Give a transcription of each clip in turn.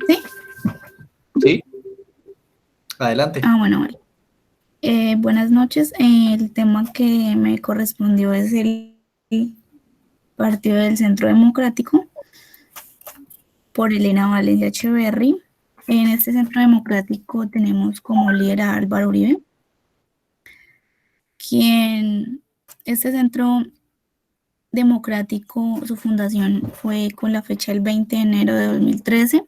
¿Sí? Sí, adelante. Bueno, vale. Buenas noches. El tema que me correspondió es el Partido del Centro Democrático por Elena Valencia Echeverry. En este Centro Democrático tenemos como líder a Álvaro Uribe, quien este Centro Democrático, su fundación fue con la fecha del 20 de enero de 2013,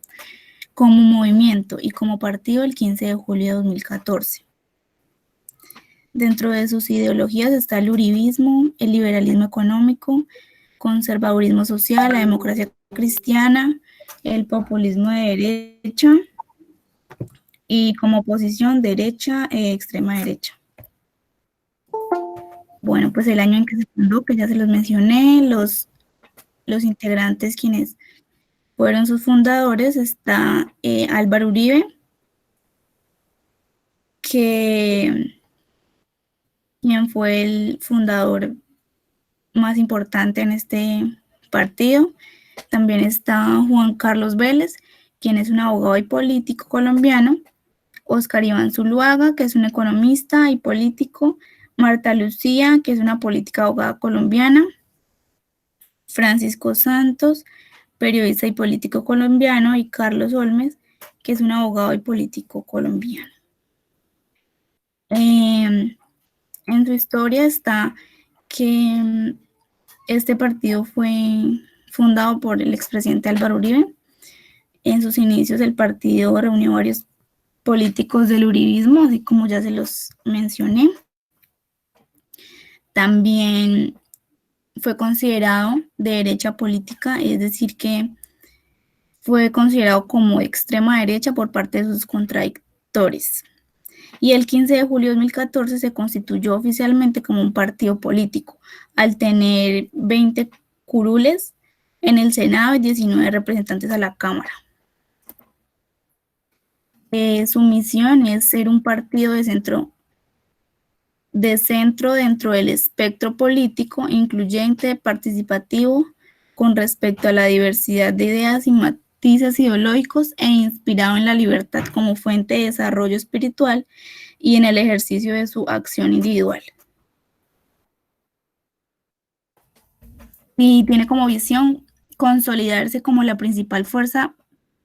como movimiento y como partido el 15 de julio de 2014. Dentro de sus ideologías está el uribismo, el liberalismo económico, conservadurismo social, la democracia cristiana, el populismo de derecha y como oposición derecha extrema derecha. Bueno, pues el año en que se fundó, que ya se los mencioné, los integrantes quienes fueron sus fundadores, está Álvaro Uribe, que quien fue el fundador más importante en este partido. También está Juan Carlos Vélez, quien es un abogado y político colombiano. Oscar Iván Zuluaga, que es un economista y político. Marta Lucía, que es una política abogada colombiana. Francisco Santos, periodista y político colombiano. Y Carlos Olmes, que es un abogado y político colombiano. En su historia está que este partido fue fundado por el expresidente Álvaro Uribe. En sus inicios el partido reunió varios políticos del uribismo, así como ya se los mencioné. También fue considerado de derecha política, es decir, que fue considerado como extrema derecha por parte de sus contradictores. Y el 15 de julio de 2014 se constituyó oficialmente como un partido político, al tener 20 curules en el Senado y 19 representantes a la Cámara. Su misión es ser un partido de centro dentro del espectro político, incluyente, participativo, con respecto a la diversidad de ideas y matices ideológicos e inspirado en la libertad como fuente de desarrollo espiritual y en el ejercicio de su acción individual. Y tiene como visión consolidarse como la principal fuerza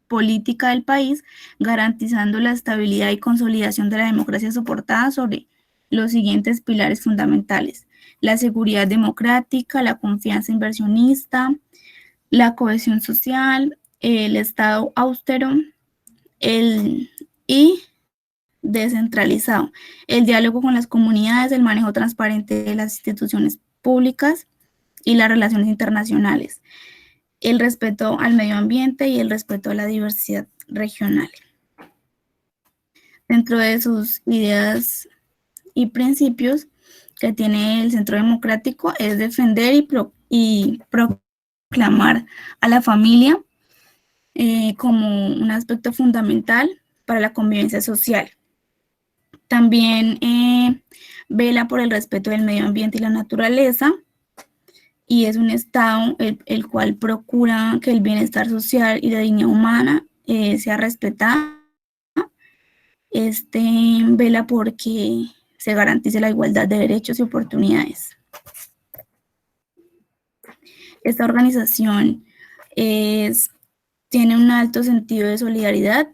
política del país, garantizando la estabilidad y consolidación de la democracia soportada sobre los siguientes pilares fundamentales: la seguridad democrática, la confianza inversionista, la cohesión social, el Estado austero y descentralizado, el diálogo con las comunidades, el manejo transparente de las instituciones públicas y las relaciones internacionales, el respeto al medio ambiente y el respeto a la diversidad regional. Dentro de sus ideas y principios que tiene el Centro Democrático es defender y proclamar a la familia como un aspecto fundamental para la convivencia social. También vela por el respeto del medio ambiente y la naturaleza, y es un Estado el cual procura que el bienestar social y la dignidad humana sea respetada. Vela porque se garantice la igualdad de derechos y oportunidades. Esta organización tiene un alto sentido de solidaridad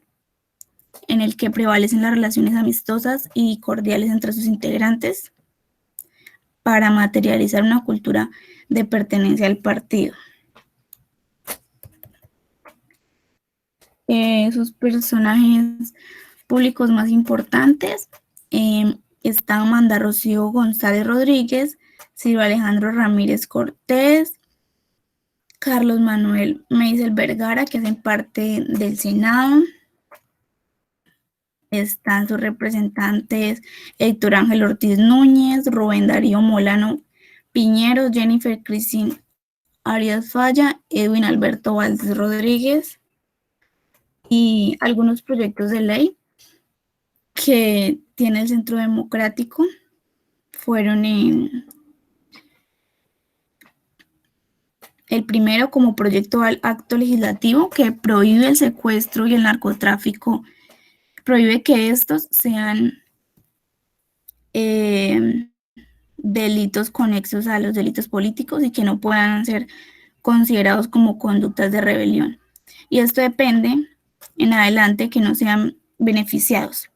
en el que prevalecen las relaciones amistosas y cordiales entre sus integrantes para materializar una cultura de pertenencia al partido. Sus personajes públicos más importantes está Amanda Rocío González Rodríguez, Ciro Alejandro Ramírez Cortés, Carlos Manuel Meisel Vergara, que hacen parte del Senado. Están sus representantes Héctor Ángel Ortiz Núñez, Rubén Darío Molano Piñeros, Jennifer Cristín Arias Falla, Edwin Alberto Valdés Rodríguez, y algunos proyectos de ley que tiene el Centro Democrático fueron El primero como proyecto al acto legislativo que prohíbe el secuestro y el narcotráfico, prohíbe que estos sean delitos conexos a los delitos políticos y que no puedan ser considerados como conductas de rebelión. Y esto depende en adelante que no sean beneficiados.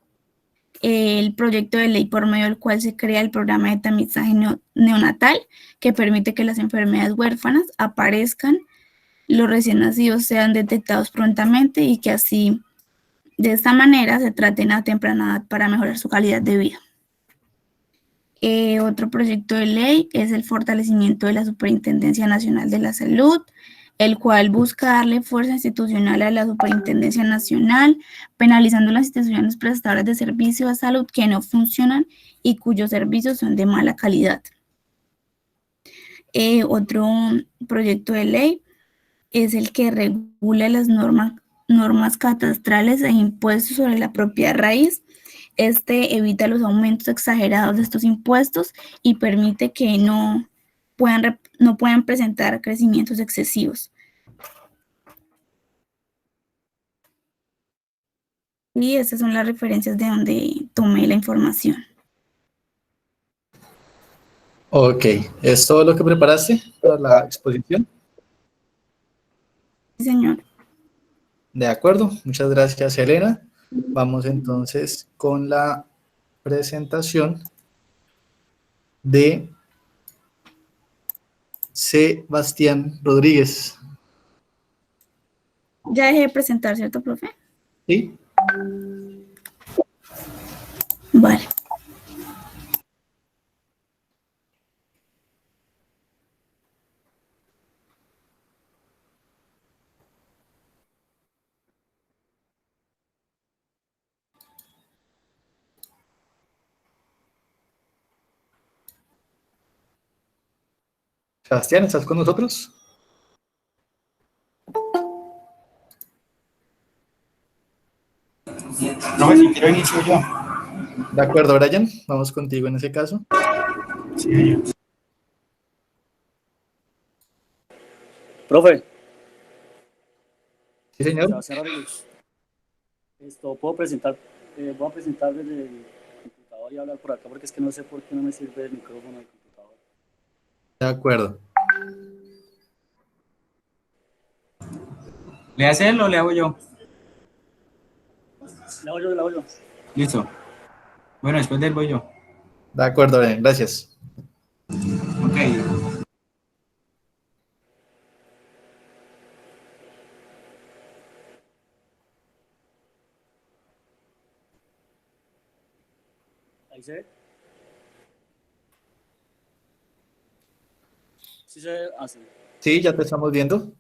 El proyecto de ley por medio del cual se crea el programa de tamizaje neonatal que permite que las enfermedades huérfanas aparezcan, los recién nacidos sean detectados prontamente y que así, de esta manera, se traten a temprana edad para mejorar su calidad de vida. Otro proyecto de ley es el fortalecimiento de la Superintendencia Nacional de la Salud, el cual busca darle fuerza institucional a la Superintendencia Nacional, penalizando las instituciones prestadoras de servicios de salud que no funcionan y cuyos servicios son de mala calidad. Otro proyecto de ley es el que regula las normas catastrales e impuestos sobre la propiedad raíz. Este evita los aumentos exagerados de estos impuestos y permite que no puedan presentar crecimientos excesivos. Y estas son las referencias de donde tomé la información. Ok, ¿es todo lo que preparaste para la exposición? Sí, señor. De acuerdo, muchas gracias, Elena. Vamos entonces con la presentación de Sebastián Rodríguez. Ya dejé de presentar, ¿cierto, profe? ¿Sí? Vale. Sebastián, ¿estás con nosotros? No, si quiero inicio yo. De acuerdo, Brian, vamos contigo en ese caso. Sí, profe. Sí, señor. Sebastián Rodríguez. Puedo presentar, voy a presentar desde el computador y hablar por acá porque es que no sé por qué no me sirve el micrófono del computador. De acuerdo. ¿Le hace él o le hago yo? Le hago yo. Listo. Bueno, después de él voy yo. De acuerdo, Brian, gracias. Ok. Ahí se ve. Sí se ve. Ah, sí. Sí, ya te estamos viendo.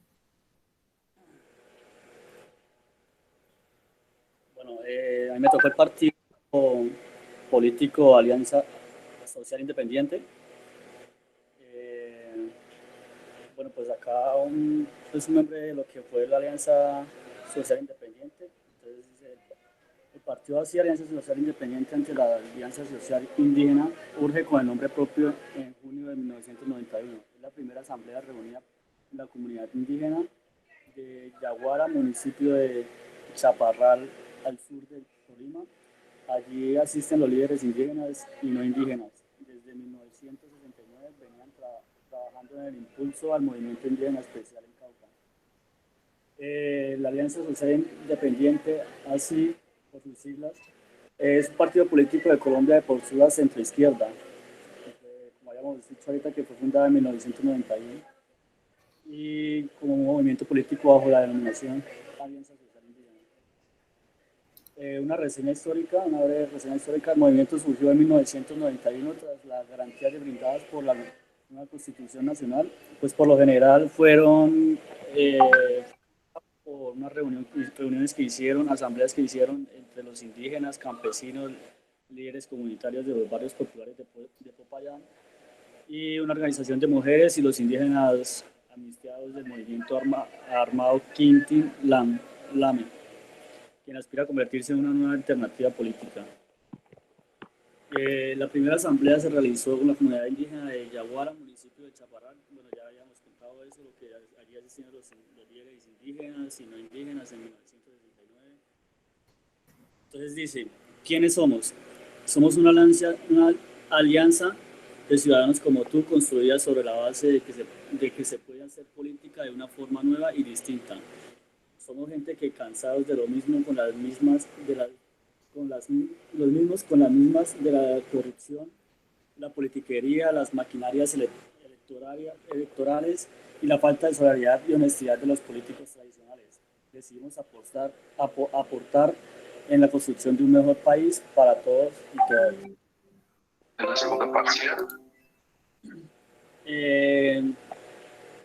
Bueno, a mí me tocó el partido político Alianza Social Independiente. Bueno, pues acá soy un miembro de lo que fue la Alianza Social Independiente. Entonces, el partido así, Alianza Social Independiente ante la Alianza Social Indígena, urge con el nombre propio en junio de 1991. Es la primera asamblea reunida en la comunidad indígena de Yaguara, municipio de Chaparral, al sur de Tolima. Allí asisten los líderes indígenas y no indígenas. Desde 1969 venían trabajando en el impulso al movimiento indígena especial en Cauca. La Alianza Social Independiente, así por sus siglas, es un partido político de Colombia de postura centroizquierda, como habíamos dicho ahorita, que fue fundada en 1991 y como un movimiento político bajo la denominación Alianza Social Indígena. Una breve reseña histórica, el movimiento surgió en 1991 tras las garantías brindadas por la nueva Constitución Nacional, pues por lo general fueron por unas reuniones que hicieron, asambleas que hicieron entre los indígenas, campesinos, líderes comunitarios de los barrios populares de Popayán y una organización de mujeres y los indígenas amnistiados del movimiento armado Quintín Lame, quien aspira a convertirse en una nueva alternativa política. La primera asamblea se realizó en la comunidad indígena de Yaguara, municipio de Chaparral. Bueno, ya habíamos contado eso, lo que ya existían los líderes indígenas y no indígenas en 1969. Entonces dice, ¿quiénes somos? Somos una alianza de ciudadanos como tú, construida sobre la base de que se puede hacer política de una forma nueva y distinta. Somos gente que cansados de lo mismo, con las mismas de la corrupción, la politiquería, las maquinarias electorales y la falta de solidaridad y honestidad de los políticos tradicionales. Decidimos aportar en la construcción de un mejor país para todos y todas. En la segunda parcial.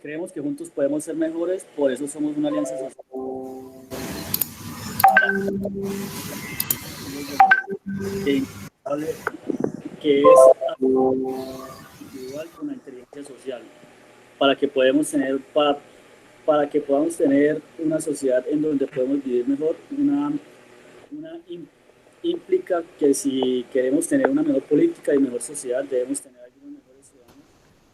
Creemos que juntos podemos ser mejores, por eso somos una alianza social. Que es individual con la inteligencia social, para que podamos tener una sociedad en donde podemos vivir mejor. Implica que si queremos tener una mejor política y mejor sociedad, debemos tener algunos mejores ciudadanos,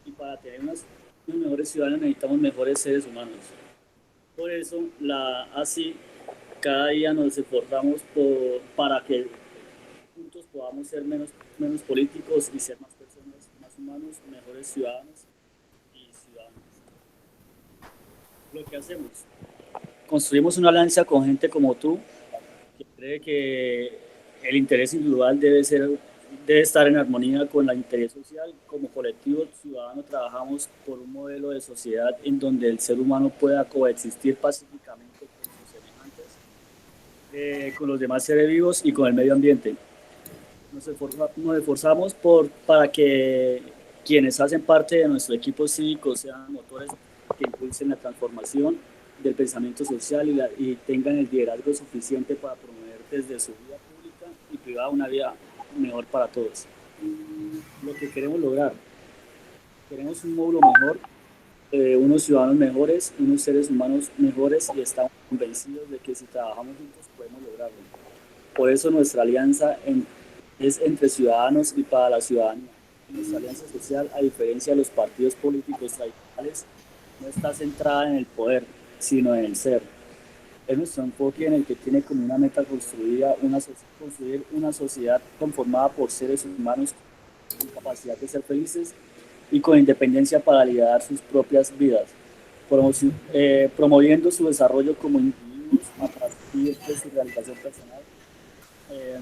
y para tener unos mejores ciudadanos necesitamos mejores seres humanos. Por eso, así, cada día nos esforzamos para que juntos podamos ser menos políticos y ser más personas, más humanos, mejores ciudadanos y ciudadanas. Lo que hacemos, construimos una alianza con gente como tú, que cree que el interés individual debe estar en armonía con el interés social. Como colectivo ciudadano trabajamos por un modelo de sociedad en donde el ser humano pueda coexistir pacíficamente con sus semejantes, con los demás seres vivos y con el medio ambiente. Nos esforzamos para que quienes hacen parte de nuestro equipo cívico sean motores que impulsen la transformación del pensamiento social y tengan el liderazgo suficiente para promover desde su vida pública y privada una vida mejor para todos. Lo que queremos lograr, queremos un módulo mejor, unos ciudadanos mejores, unos seres humanos mejores, y estamos convencidos de que si trabajamos juntos podemos lograrlo. Por eso nuestra alianza es entre ciudadanos y para la ciudadanía. Nuestra alianza social, a diferencia de los partidos políticos tradicionales, no está centrada en el poder, sino en el ser. Es nuestro enfoque en el que tiene como una meta construir una sociedad conformada por seres humanos con capacidad de ser felices y con independencia para liderar sus propias vidas, promoviendo su desarrollo como individuos a partir de su realización personal,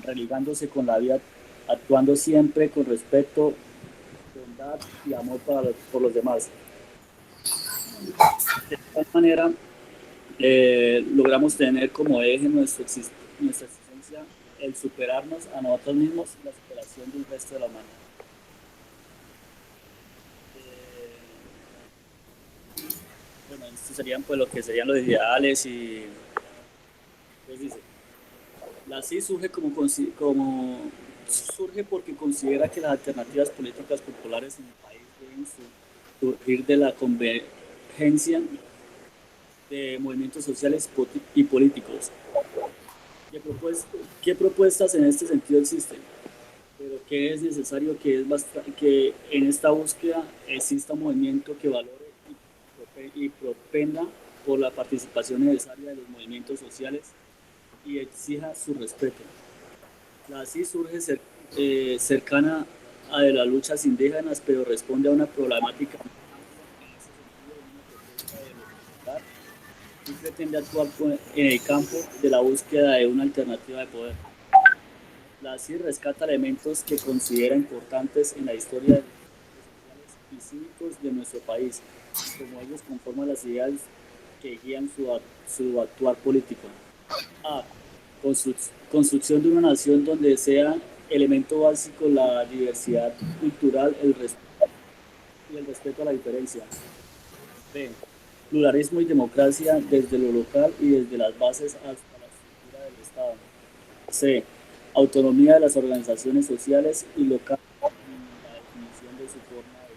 religándose con la vida, actuando siempre con respeto, bondad y amor por los demás. De esta manera, logramos tener como eje nuestra existencia el superarnos a nosotros mismos y la superación del resto de la humanidad. Bueno, estos serían pues lo que serían los ideales. Y pues dice, la CIS surge surge porque considera que las alternativas políticas populares en el país deben surgir de la convergencia de movimientos sociales y políticos. ¿Qué propuestas en este sentido existen? Pero que es necesario que en esta búsqueda exista un movimiento que valore y propenda por la participación necesaria de los movimientos sociales y exija su respeto. La CIS surge cercana a de las luchas indígenas, pero responde a una problemática y pretende actuar en el campo de la búsqueda de una alternativa de poder. La CIS rescata elementos que considera importantes en la historia de los sociales y cívicos de nuestro país, como ellos conforman las ideas que guían su actuar político. A. Construcción de una nación donde sea elemento básico la diversidad cultural y el respeto a la diferencia. B. Pluralismo y democracia desde lo local y desde las bases hasta la estructura del Estado. C. Autonomía de las organizaciones sociales y locales y la definición de su forma de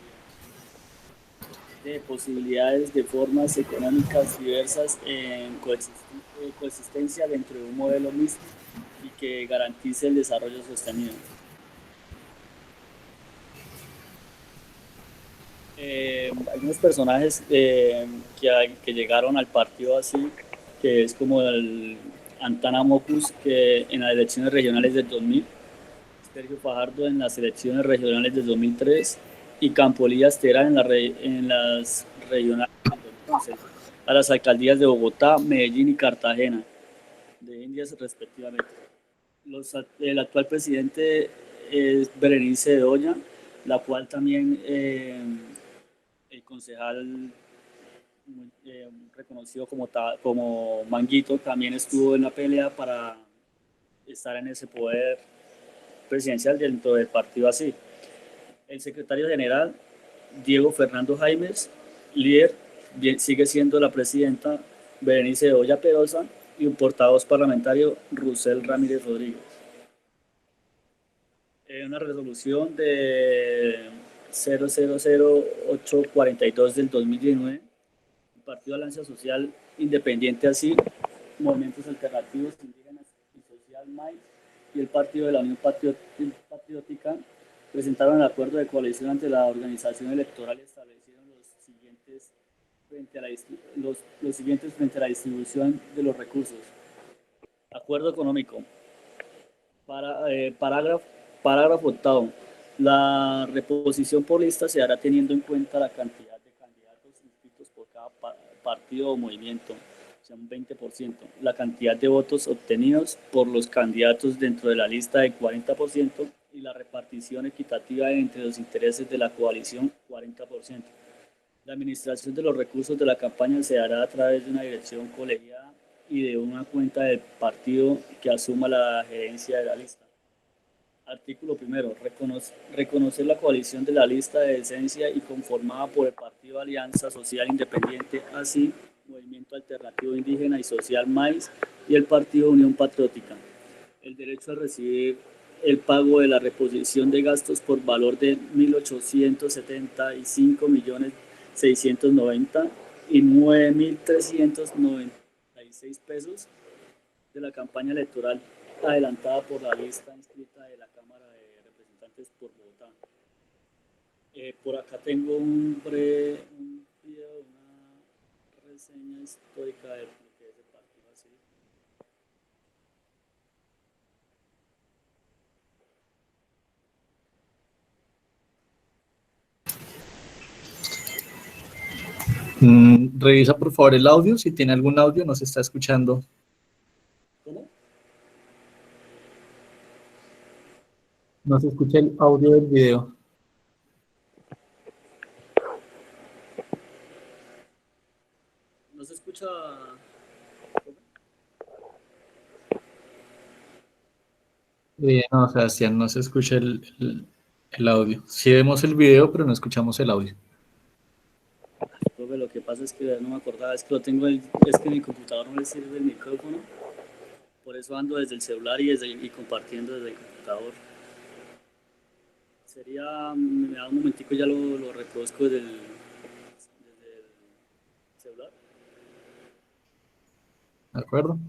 vida. D. Posibilidades de formas económicas diversas en coexistencia dentro de un modelo mixto y que garantice el desarrollo sostenido. Algunos personajes que llegaron al partido así, que es como el Antana Mocus, que en las elecciones regionales del 2000, Sergio Fajardo en las elecciones regionales del 2003 y Campolías Terán en las regionales del 2011, a las alcaldías de Bogotá, Medellín y Cartagena, de Indias respectivamente. El actual presidente es Berenice Bedoya, la cual también el concejal reconocido como Manguito también estuvo en la pelea para estar en ese poder presidencial dentro del partido así. El secretario general, Diego Fernando Jaimes, líder, sigue siendo la presidenta Berenice Bedoya Perosa y un portavoz parlamentario, Rusel Ramírez Rodríguez. Una resolución de 000842 del 2019, el Partido Alianza Social Independiente así, Movimientos Alternativos Indígenas y Social MAIS y el Partido de la Unión Patriótica presentaron el acuerdo de coalición ante la organización electoral y establecieron los siguientes frente a la distribución de los recursos. Acuerdo económico. Parágrafo octavo. La reposición por lista se hará teniendo en cuenta la cantidad de candidatos inscritos por cada partido o movimiento, o sea, un 20%. La cantidad de votos obtenidos por los candidatos dentro de la lista de 40% y la repartición equitativa entre los intereses de la coalición 40%. La administración de los recursos de la campaña se hará a través de una dirección colegiada y de una cuenta del partido que asuma la gerencia de la lista. Artículo primero. Reconocer la coalición de la lista de esencia y conformada por el Partido Alianza Social Independiente, así, Movimiento Alternativo Indígena y Social MAIS y el Partido Unión Patriótica. El derecho a recibir el pago de la reposición de gastos por valor de 1.875.690.000 y 9.396 pesos de la campaña electoral adelantada por la lista inscrita de la Cámara de Representantes por Bogotá. Por acá tengo un video, una reseña histórica de lo que es el partido así. Revisa por favor el audio, si tiene algún audio, no se está escuchando. ¿Cómo? No se escucha el audio del video. ¿No se escucha? No, Sebastián, no se escucha el audio. Sí vemos el video, pero no escuchamos el audio. Profe, lo que pasa es que no me acordaba, es que lo tengo, es que mi computador no le sirve el micrófono, por eso ando desde el celular y compartiendo desde el computador. Me da un momentico, ya lo reproduzco desde el celular. ¿De acuerdo?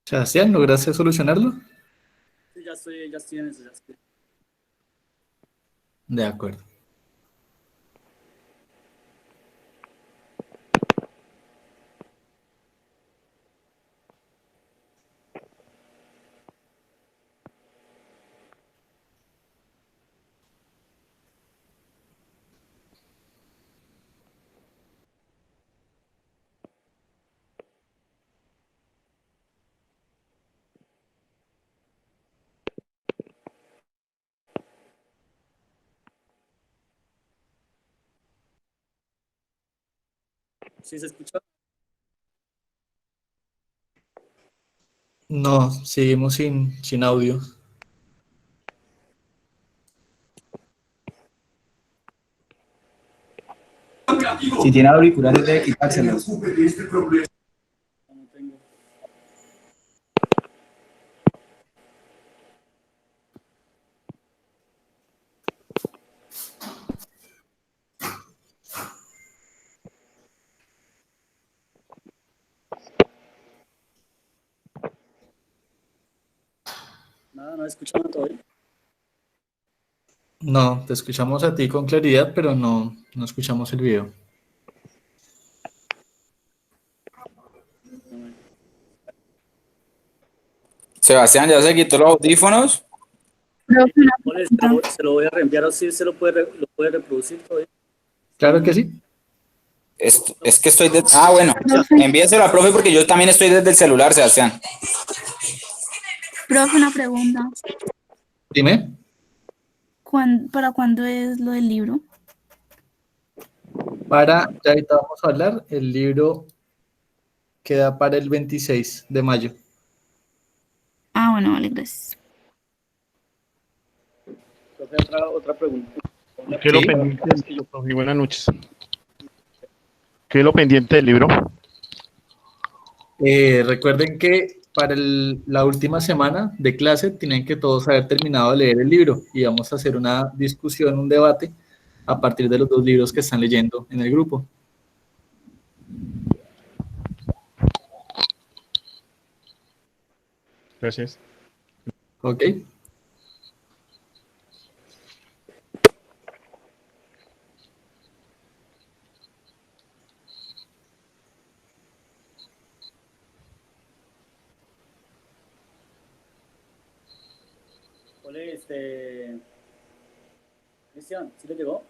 Sebastián, ¿lograste solucionarlo? Sí, ya estoy en eso, ya estoy. De acuerdo. ¿Sí se escucha? No, seguimos sin audio. Si tiene auriculares, debe quitárselos. No tengo. Nada, no escuchamos todavía. No, te escuchamos a ti con claridad, pero no escuchamos el video. Sebastián, ¿ya se quitó los audífonos? Profe, una Ole, pregunta. se lo voy a reenviar así, se lo lo puede reproducir todavía. Claro que sí. Es que estoy Ah, bueno, Profe, envíeselo al profe porque yo también estoy desde el celular, Sebastián. profe, una pregunta. Dime. ¿Para cuándo es lo del libro? Ya ahorita vamos a hablar, el libro queda para el 26 de mayo. Ah, bueno, vale, gracias. Profe, otra pregunta. ¿Qué es lo Sí. pendiente del libro, profe? Buenas noches. ¿Qué es lo pendiente del libro? Recuerden que para la última semana de clase tienen que todos haber terminado de leer el libro y vamos a hacer una discusión, un debate a partir de los 2 libros que están leyendo en el grupo. Gracias. ¿Ok? Ole, Cristian, ¿sí le llegó?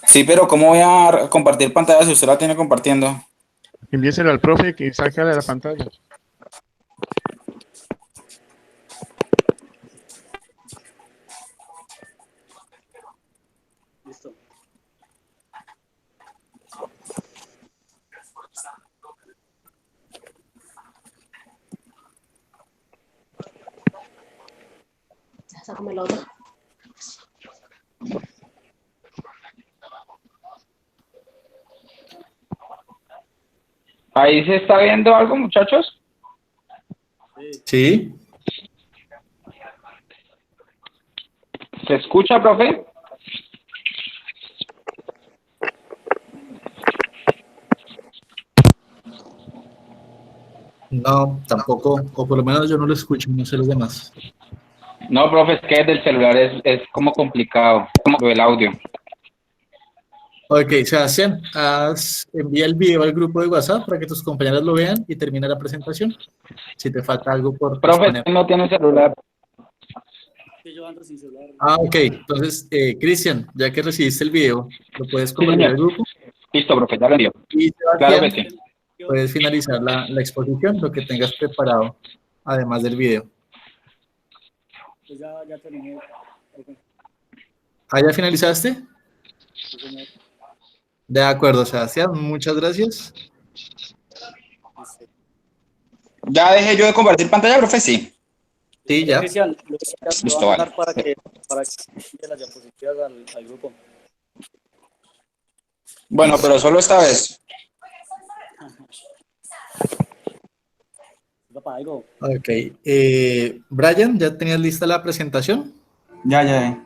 Sí, pero ¿cómo voy a compartir pantalla si usted la tiene compartiendo? Envíeselo al profe que saque a la pantalla. Listo. Sácame el otro. ¿Ahí se está viendo algo, muchachos? Sí. ¿Se escucha, profe? No, tampoco, o por lo menos yo no lo escucho, no sé los demás. No, profe, es que desde el celular es como complicado, lo del audio. Ok, Sebastián, envía el video al grupo de WhatsApp para que tus compañeros lo vean y termina la presentación. Si te falta algo por Profe, exponer. no tiene celular. Que yo ando sin celular. Ah, ok. Entonces, Cristian, ya que recibiste el video, lo puedes Sí, compartir señor. al grupo. Listo, profe, ya lo envío. Y Claro Sebastián, que sí. puedes finalizar la exposición, lo que tengas preparado, además del video. Pues ya terminé. ¿Ah, ya finalizaste? Sí, señor. De acuerdo, Sebastián, muchas gracias. Listo. ¿Ya dejé yo de compartir pantalla, profe? Sí. Sí, ya. Cristian, lo Listo, voy a vale. mandar para que envíe las diapositivas al grupo. Bueno, pero solo esta vez. Va para algo. Ok. Brian, ¿ya tenías lista la presentación? Ya.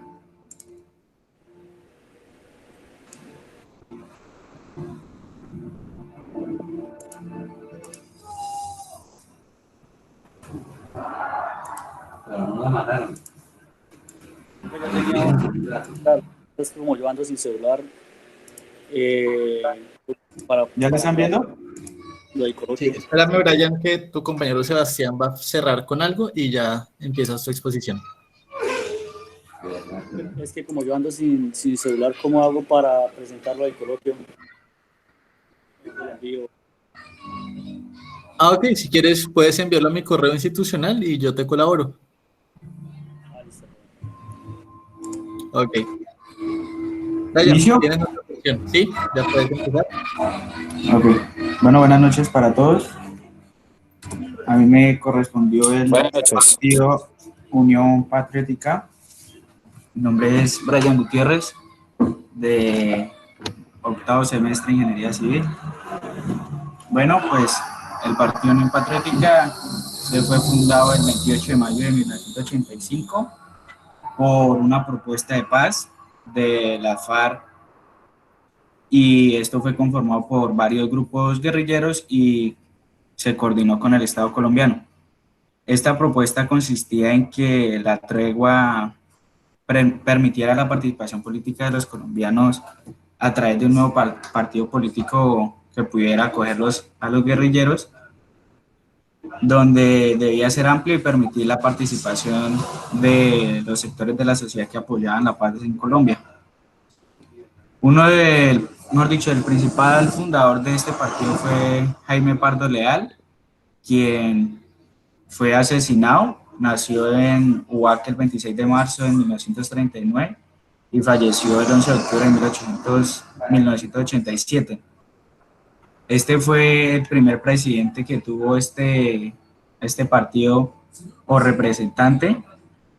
Es como yo ando sin celular. ¿Ya lo están viendo? Lo del Sí, coloquio. espérame, Brian, que tu compañero Sebastián va a cerrar con algo y ya empiezas tu exposición. Es que como yo ando sin celular, ¿cómo hago para presentarlo del coloquio? Lo envío. Ah, ok, si quieres puedes enviarlo a mi correo institucional y yo te colaboro. Listo. Ok. Brian, ¿Inicio? ¿tienes otra cuestión? Sí, ya puedes empezar. Ok. Bueno, buenas noches para todos. A mí me correspondió el Buenas noches. partido Unión Patriótica. Mi nombre es Brian Gutiérrez, de octavo semestre de Ingeniería Civil. Bueno, pues el partido Unión Patriótica se fue fundado el 28 de mayo de 1985 por una propuesta de paz de la FARC, y esto fue conformado por varios grupos guerrilleros y se coordinó con el Estado colombiano. Esta propuesta consistía en que la tregua permitiera la participación política de los colombianos a través de un nuevo partido político que pudiera acogerlos a los guerrilleros, donde debía ser amplio y permitir la participación de los sectores de la sociedad que apoyaban la paz en Colombia. El principal fundador de este partido fue Jaime Pardo Leal, quien fue asesinado. Nació en Ubaque el 26 de marzo de 1939 y falleció el 11 de octubre de 1987. Este fue el primer presidente que tuvo este partido o representante.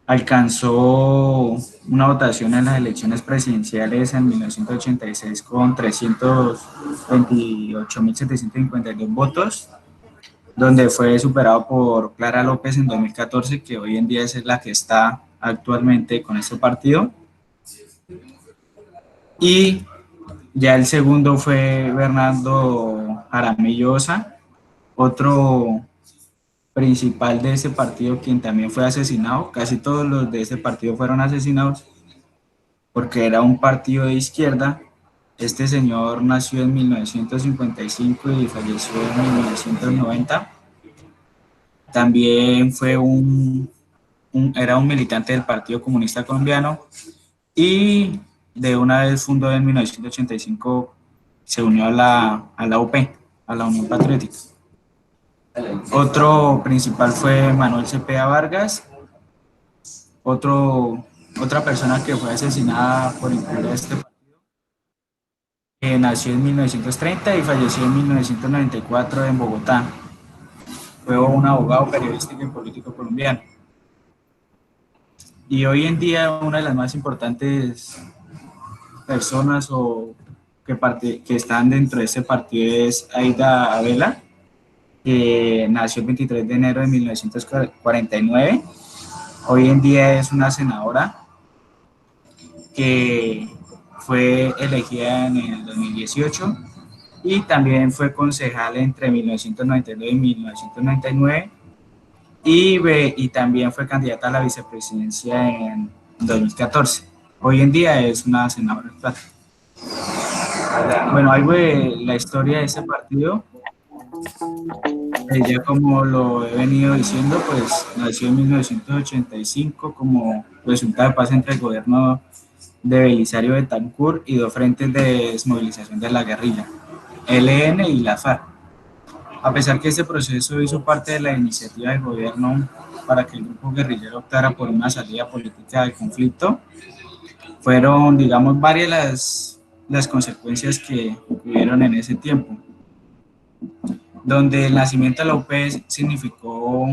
Alcanzó una votación en las elecciones presidenciales en 1986 con 328.752 votos, donde fue superado por Clara López en 2014, que hoy en día es la que está actualmente con este partido. Y ya el segundo fue Bernardo Jaramillo Osa, otro principal de ese partido, quien también fue asesinado. Casi todos los de ese partido fueron asesinados porque era un partido de izquierda. Este señor nació en 1955 y falleció en 1990. También fue era un militante del Partido Comunista Colombiano y de una vez fundó en 1985, se unió a la UP, a la Unión Patriótica. Otro principal fue Manuel Cepeda Vargas, otra persona que fue asesinada por incluir a este partido, que nació en 1930 y falleció en 1994 en Bogotá. Fue un abogado, periodístico y político colombiano. Y hoy en día una de las más importantes personas que están dentro de ese partido es Aida Abela, que nació el 23 de enero de 1949. Hoy en día es una senadora que fue elegida en el 2018 y también fue concejal entre 1992 y 1999 y también fue candidata a la vicepresidencia en 2014. Hoy en día es una senadora. Bueno, algo de la historia de ese partido. Ya como lo he venido diciendo, pues nació en 1985 como resultado de paz entre el gobierno de Belisario Betancur y dos frentes de desmovilización de la guerrilla, ELN y la FARC. A pesar que este proceso hizo parte de la iniciativa del gobierno para que el grupo guerrillero optara por una salida política del conflicto, fueron, digamos, varias las consecuencias que hubieron en ese tiempo, donde el nacimiento de la UP significó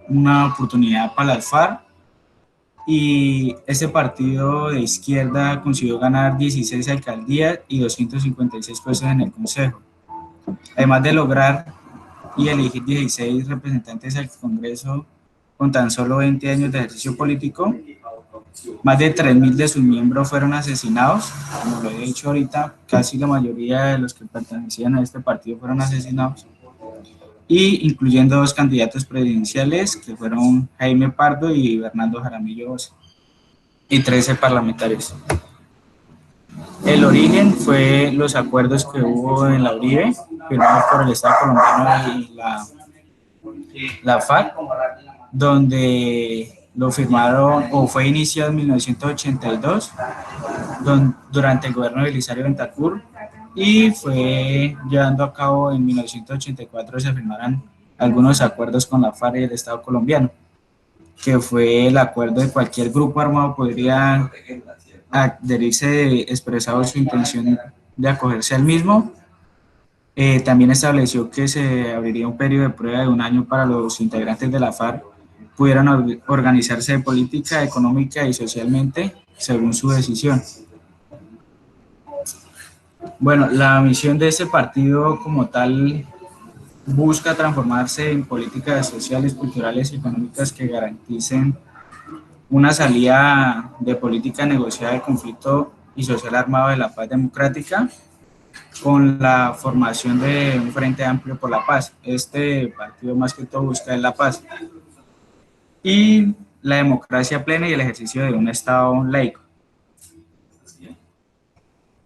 una oportunidad para las FARC y ese partido de izquierda consiguió ganar 16 alcaldías y 256 puestos en el Consejo, además de lograr y elegir 16 representantes al Congreso con tan solo 20 años de ejercicio político. Más de 3.000 de sus miembros fueron asesinados, como lo he dicho ahorita, casi la mayoría de los que pertenecían a este partido fueron asesinados, y incluyendo 2 candidatos presidenciales que fueron Jaime Pardo y Bernardo Jaramillo Osa, y 13 parlamentarios. El origen fue los acuerdos que hubo en la Uribe, firmados por el Estado colombiano y la FARC, donde lo firmaron o fue iniciado en 1982 durante el gobierno de Belisario Bentancur y fue llevando a cabo en 1984 se firmaron algunos acuerdos con la FARC y el Estado colombiano, que fue el acuerdo de cualquier grupo armado podría adherirse expresado su intención de acogerse al mismo. También estableció que se abriría un periodo de prueba de 1 año para los integrantes de la FARC pudieran organizarse política, económica y socialmente según su decisión. Bueno, la misión de este partido como tal busca transformarse en políticas sociales, culturales y económicas que garanticen una salida de política negociada del conflicto y social armado de la paz democrática con la formación de un frente amplio por la paz. Este partido más que todo busca la paz y la democracia plena y el ejercicio de un Estado laico.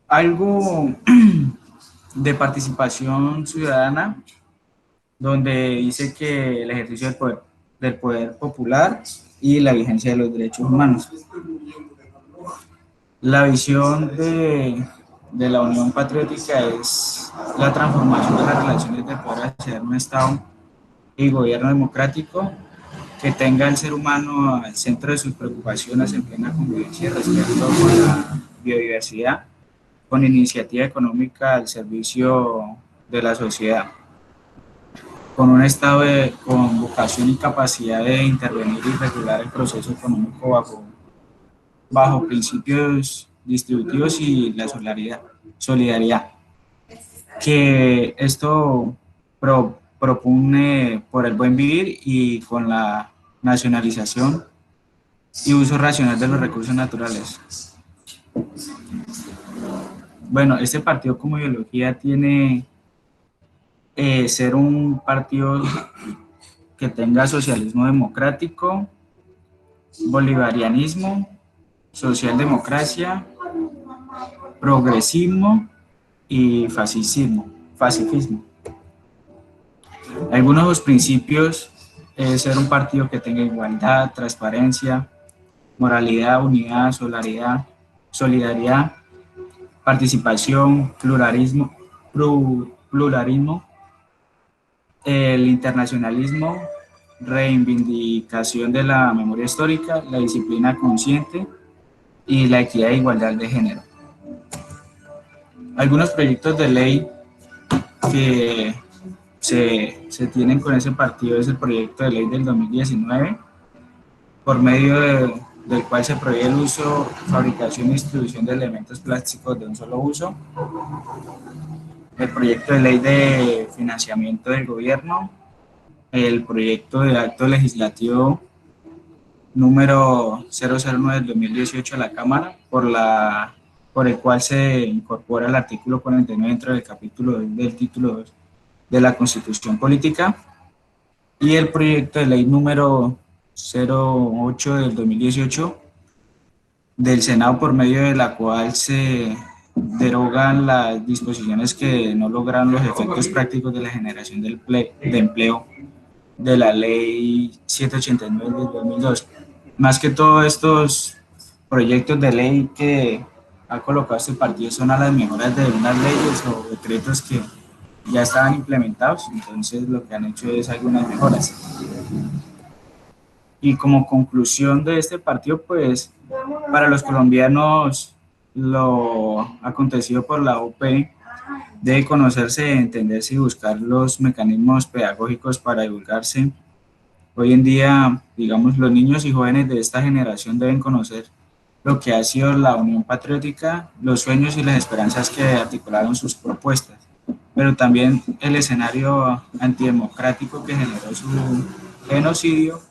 Algo de participación ciudadana, donde dice que el ejercicio del poder popular y la vigencia de los derechos humanos. La visión de la Unión Patriótica es la transformación de las relaciones de poder hacia un Estado y gobierno democrático que tenga al ser humano al centro de sus preocupaciones en plena convivencia y respeto por la biodiversidad, con iniciativa económica al servicio de la sociedad, con un Estado con vocación y capacidad de intervenir y regular el proceso económico bajo principios distributivos y la solidaridad, que esto propone por el buen vivir y con la nacionalización y uso racional de los recursos naturales. Bueno, este partido como ideología tiene ser un partido que tenga socialismo democrático, bolivarianismo, socialdemocracia, progresismo y pacifismo. Algunos de los principios es ser un partido que tenga igualdad, transparencia, moralidad, unidad, solidaridad, participación, pluralismo, el internacionalismo, reivindicación de la memoria histórica, la disciplina consciente y la equidad e igualdad de género. Algunos proyectos de ley que se tienen con ese partido es el proyecto de ley del 2019, por medio del cual se prohíbe el uso, fabricación y distribución de elementos plásticos de un solo uso. El proyecto de ley de financiamiento del gobierno, el proyecto de acto legislativo número 009 del 2018 a la Cámara, por el cual se incorpora el artículo 49 dentro del capítulo 2 del título 2 de la Constitución Política, y el proyecto de ley número 08 del 2018 del Senado, por medio de la cual se derogan las disposiciones que no logran los efectos prácticos de la generación de empleo de la ley 789 del 2002. Más que todo, estos proyectos de ley que ha colocado este partido son a las mejoras de unas leyes o decretos que ya estaban implementados, entonces lo que han hecho es algunas mejoras. Y como conclusión de este partido, pues para los colombianos lo acontecido por la UP debe conocerse, entenderse y buscar los mecanismos pedagógicos para divulgarse. Hoy en día, digamos, los niños y jóvenes de esta generación deben conocer lo que ha sido la Unión Patriótica, los sueños y las esperanzas que articularon sus propuestas, pero también el escenario antidemocrático que generó su genocidio.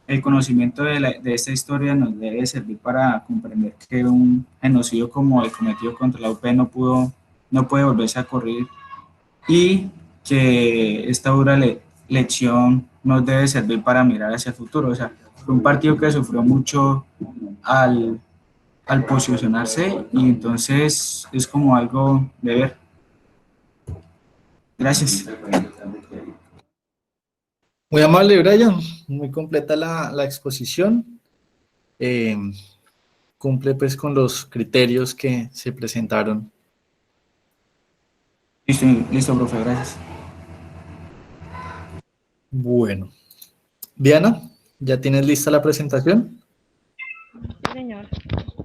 El conocimiento de esta historia nos debe servir para comprender que un genocidio como el cometido contra la UP no puede volverse a ocurrir, y que esta dura lección nos debe servir para mirar hacia el futuro. O sea, fue un partido que sufrió mucho al, al posicionarse, y entonces es como algo de ver. Gracias. Muy amable, Brian. Muy completa la exposición. Eh, Cumple pues con los criterios que se presentaron. Listo, listo, profe, gracias. Bueno, Diana, ¿ya tienes lista la presentación? Sí, señor.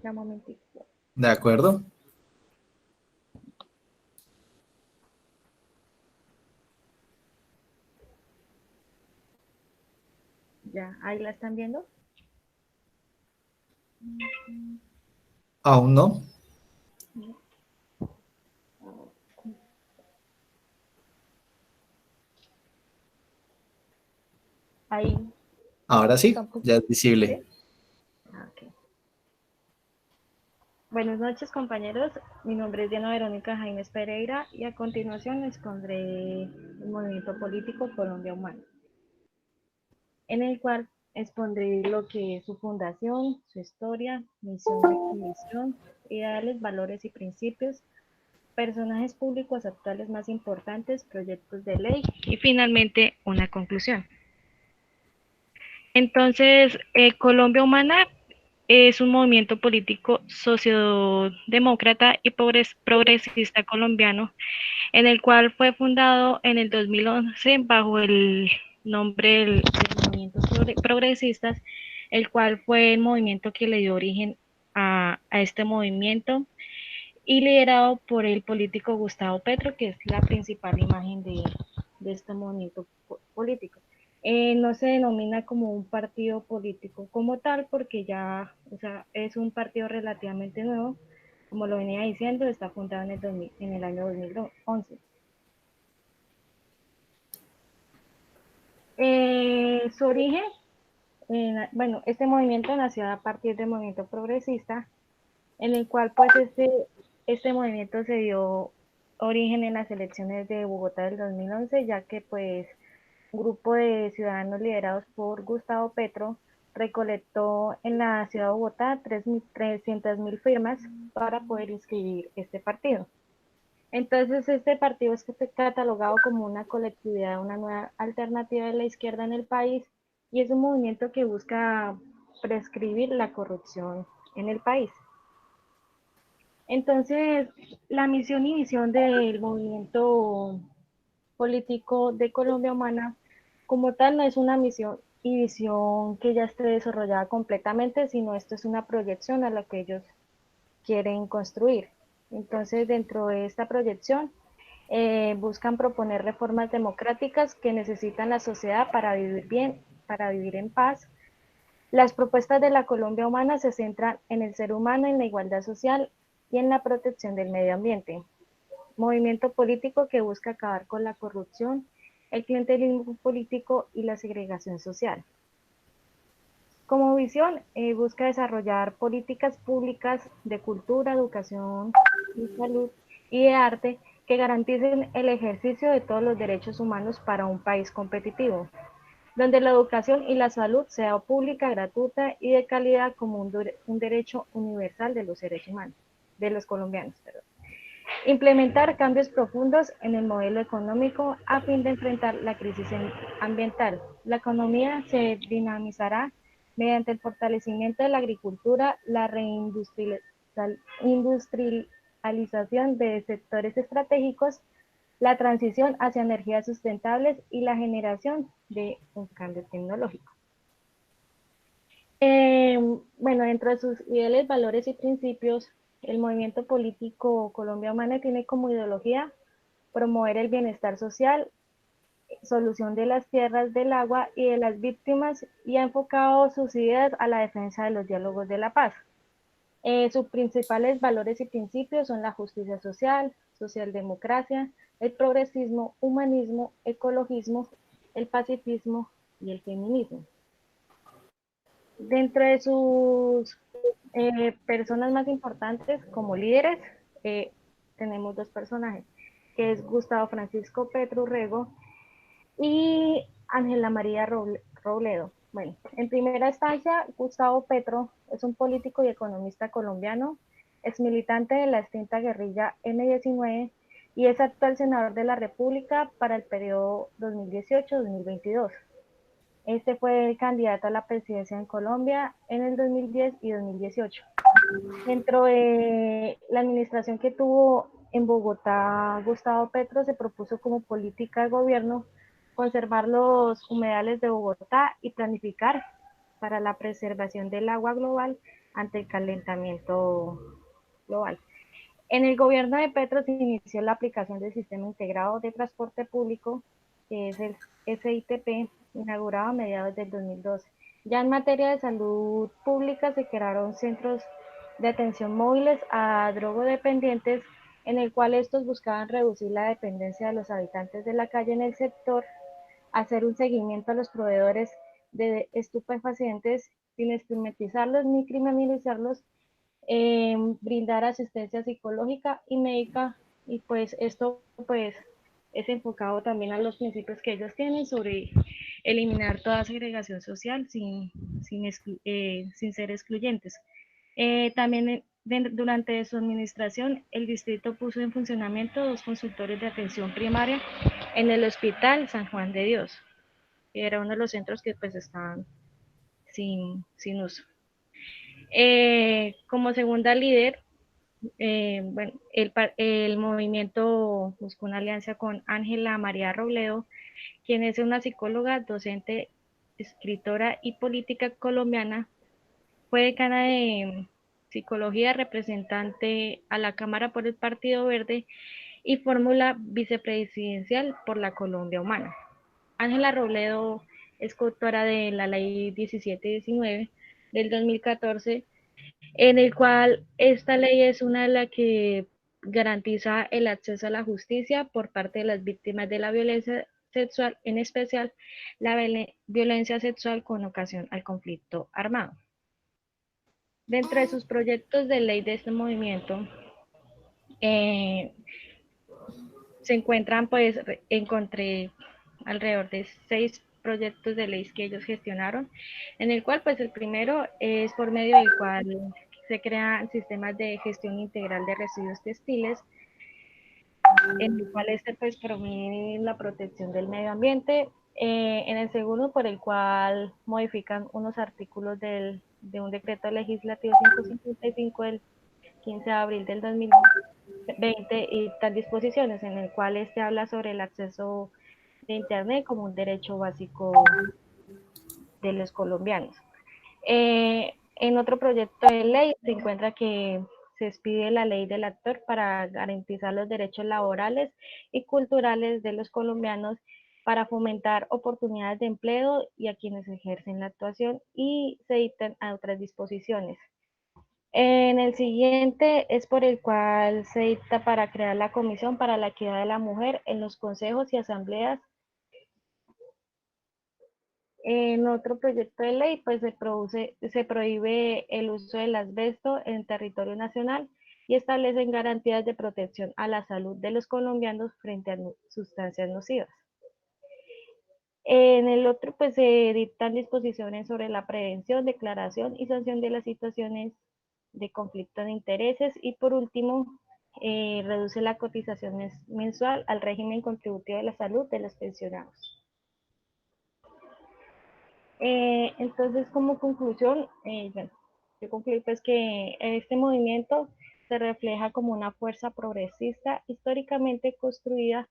Ya un momentito. De acuerdo. Ya, ahí la están viendo. Aún no. Ahí Ahora sí, tampoco. ya es visible. Ok. Buenas noches, compañeros. Mi nombre es Diana Verónica Jaimes Pereira y a continuación expondré el movimiento político Colombia Humana, en el cual expondré lo que es su fundación, su historia, misión y visión, ideales, valores y principios, personajes públicos actuales más importantes, proyectos de ley y finalmente una conclusión. Entonces, Colombia Humana es un movimiento político sociodemócrata y progresista colombiano, en el cual fue fundado en el 2011 bajo el nombre del movimiento progresistas, el cual fue el movimiento que le dio origen a este movimiento y liderado por el político Gustavo Petro, que es la principal imagen de este movimiento político. No se denomina como un partido político como tal, porque ya, o sea, es un partido relativamente nuevo, como lo venía diciendo, está fundado en el año 2011. Su origen, bueno, este movimiento nació a partir del movimiento progresista, en el cual pues este movimiento se dio origen en las elecciones de Bogotá del 2011, ya que pues un grupo de ciudadanos liderados por Gustavo Petro recolectó en la ciudad de Bogotá 300.000 firmas para poder inscribir este partido. Entonces este partido es catalogado como una colectividad, una nueva alternativa de la izquierda en el país, y es un movimiento que busca prescribir la corrupción en el país. Entonces, la misión y visión del movimiento político de Colombia Humana, como tal, no es una misión y visión que ya esté desarrollada completamente, sino esto es una proyección a lo que ellos quieren construir. Entonces, dentro de esta proyección, buscan proponer reformas democráticas que necesitan la sociedad para vivir bien, para vivir en paz. Las propuestas de la Colombia Humana se centran en el ser humano, en la igualdad social y en la protección del medio ambiente. Movimiento político que busca acabar con la corrupción, el clientelismo político y la segregación social. Como visión, busca desarrollar políticas públicas de cultura, educación, de salud y de arte que garanticen el ejercicio de todos los derechos humanos para un país competitivo, donde la educación y la salud sea pública, gratuita y de calidad como un derecho universal de los seres humanos, de los colombianos, perdón. Implementar cambios profundos en el modelo económico a fin de enfrentar la crisis ambiental. La economía se dinamizará mediante el fortalecimiento de la agricultura, la reindustrialización de sectores estratégicos, la transición hacia energías sustentables y la generación de un cambio tecnológico. Bueno, dentro de sus ideales, valores y principios, el movimiento político Colombia Humana tiene como ideología promover el bienestar social, solución de las tierras, del agua y de las víctimas, y ha enfocado sus ideas a la defensa de los diálogos de la paz. Sus principales valores y principios son la justicia social, socialdemocracia, el progresismo, humanismo, ecologismo, el pacifismo y el feminismo. Dentro de sus personas más importantes como líderes, tenemos dos personajes, que es Gustavo Francisco Petro Urrego y Ángela María Robledo. Bueno, en primera instancia, Gustavo Petro es un político y economista colombiano, ex militante de la extinta guerrilla M-19 y es actual senador de la República para el periodo 2018-2022. Este fue el candidato a la presidencia en Colombia en el 2010 y 2018. Dentro de la administración que tuvo en Bogotá, Gustavo Petro se propuso como política de gobierno conservar los humedales de Bogotá y planificar para la preservación del agua global ante el calentamiento global. En el gobierno de Petro se inició la aplicación del Sistema Integrado de Transporte Público, que es el SITP, inaugurado a mediados del 2012. Ya en materia de salud pública se crearon centros de atención móviles a drogodependientes, en el cual estos buscaban reducir la dependencia de los habitantes de la calle en el sector, hacer un seguimiento a los proveedores de estupefacientes sin estigmatizarlos ni criminalizarlos, brindar asistencia psicológica y médica, y pues esto pues es enfocado también a los principios que ellos tienen sobre eliminar toda segregación social sin ser excluyentes. También durante su administración, el distrito puso en funcionamiento 2 consultorios de atención primaria en el Hospital San Juan de Dios, que era uno de los centros que pues estaban sin uso. Como segunda líder, bueno, el movimiento buscó una alianza con Ángela María Robledo, quien es una psicóloga, docente, escritora y política colombiana. Fue decana de psicología, representante a la Cámara por el Partido Verde y fórmula vicepresidencial por la Colombia Humana. Ángela Robledo es coautora de la Ley 1719 del 2014, en el cual esta ley es una de las que garantiza el acceso a la justicia por parte de las víctimas de la violencia sexual, en especial la violencia sexual con ocasión al conflicto armado. Dentro de sus proyectos de ley de este movimiento, se encuentran, pues, encontré alrededor de 6 proyectos de ley que ellos gestionaron, en el cual, pues, el primero es por medio del cual se crean sistemas de gestión integral de residuos textiles, en el cual pues, promueve la protección del medio ambiente. En el segundo, por el cual modifican unos artículos de un decreto legislativo 555 del 15 de abril del 2020 y tal disposiciones, en el cual habla sobre el acceso de Internet como un derecho básico de los colombianos. En otro proyecto de ley se encuentra que se expide la ley del actor para garantizar los derechos laborales y culturales de los colombianos, para fomentar oportunidades de empleo y a quienes ejercen la actuación, y se dictan a otras disposiciones. En el siguiente es por el cual se dicta para crear la Comisión para la Equidad de la Mujer en los consejos y asambleas. En otro proyecto de ley, pues se prohíbe el uso del asbesto en territorio nacional y establecen garantías de protección a la salud de los colombianos frente a sustancias nocivas. En el otro, pues se dictan disposiciones sobre la prevención, declaración y sanción de las situaciones de conflicto de intereses, y por último, reduce la cotización mensual al régimen contributivo de la salud de los pensionados. Entonces, como conclusión, bueno, yo concluyo pues que este movimiento se refleja como una fuerza progresista históricamente construida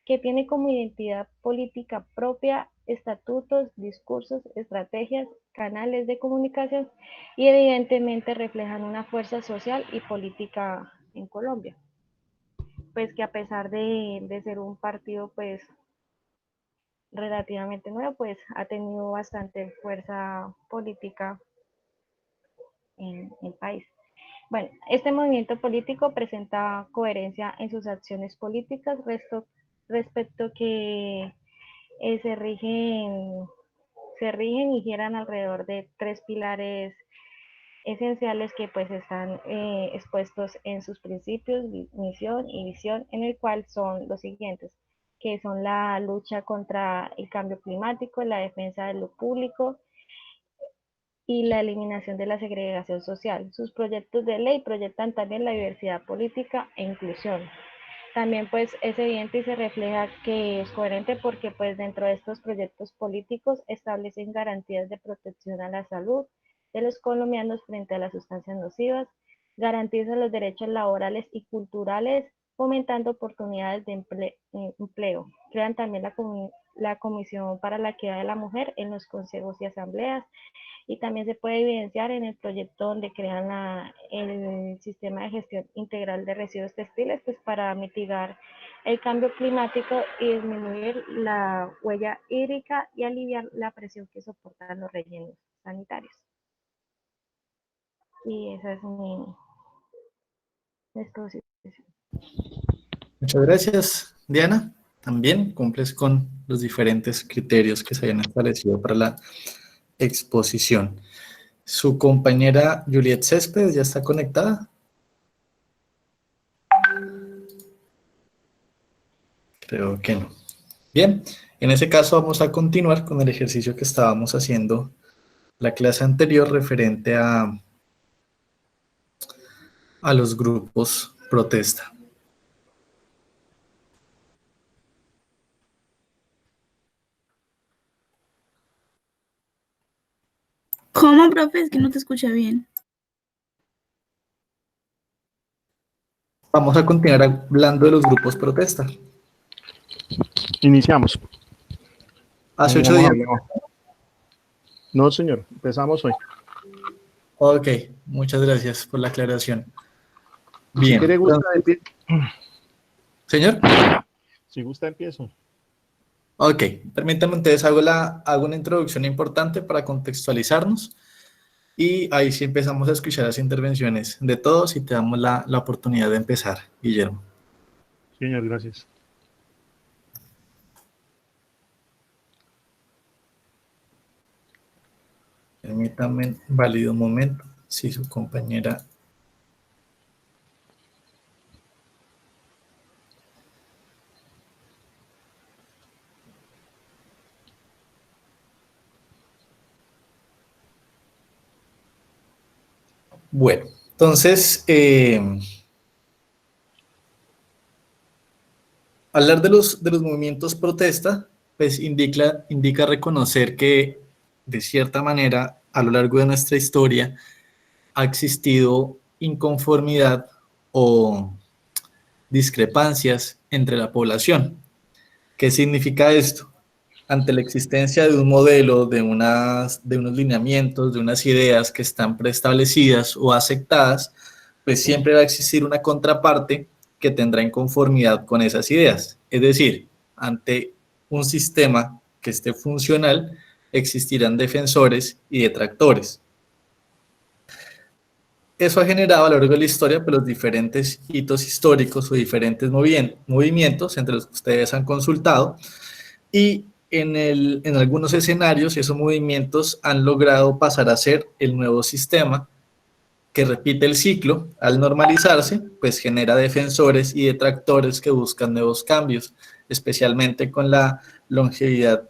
que tiene como identidad política propia estatutos, discursos, estrategias, canales de comunicación y evidentemente reflejan una fuerza social y política en Colombia. Pues que a pesar de ser un partido pues relativamente nuevo, pues ha tenido bastante fuerza política en el país. Bueno, este movimiento político presenta coherencia en sus acciones políticas respecto que se rigen y giran alrededor de tres pilares esenciales que pues están expuestos en sus principios, misión y visión, en el cual son los siguientes, que son la lucha contra el cambio climático, la defensa de lo público y la eliminación de la segregación social. Sus proyectos de ley proyectan también la diversidad política e inclusión. También pues es evidente y se refleja que es coherente porque pues dentro de estos proyectos políticos establecen garantías de protección a la salud de los colombianos frente a las sustancias nocivas, garantizan los derechos laborales y culturales, fomentando oportunidades de empleo. Crean también la Comisión para la Equidad de la Mujer en los consejos y asambleas, y también se puede evidenciar en el proyecto donde crean el sistema de gestión integral de residuos textiles, pues para mitigar el cambio climático y disminuir la huella hídrica y aliviar la presión que soportan los rellenos sanitarios. Y esa es mi exposición. Muchas gracias, Diana. También cumples con los diferentes criterios que se habían establecido para la exposición. Su compañera Juliet Céspedes ya está conectada. Creo que no. Bien, en ese caso vamos a continuar con el ejercicio que estábamos haciendo la clase anterior referente a los grupos protesta. ¿Cómo, profe? Es que no te escuché bien. Vamos a continuar hablando de los grupos protesta. Iniciamos. Hace 8 días. No, señor, empezamos hoy. Ok, muchas gracias por la aclaración. Bien. Si quiere, gusta, ¿Señor? Si gusta, empiezo. Ok, permítame entonces hago una introducción importante para contextualizarnos y ahí sí empezamos a escuchar las intervenciones de todos y te damos la oportunidad de empezar, Guillermo. Señor, gracias. Permítame, válido un momento, si su compañera... Bueno, entonces, hablar de los movimientos protesta, pues indica reconocer que, de cierta manera, a lo largo de nuestra historia, ha existido inconformidad o discrepancias entre la población. ¿Qué significa esto? Ante la existencia de un modelo, de unos lineamientos, de unas ideas que están preestablecidas o aceptadas, pues siempre va a existir una contraparte que tendrá inconformidad con esas ideas. Es decir, ante un sistema que esté funcional, existirán defensores y detractores. Eso ha generado a lo largo de la historia pues, los diferentes hitos históricos o diferentes movimientos entre los que ustedes han consultado, y en algunos escenarios esos movimientos han logrado pasar a ser el nuevo sistema que repite el ciclo. Al normalizarse, pues genera defensores y detractores que buscan nuevos cambios, especialmente con la longevidad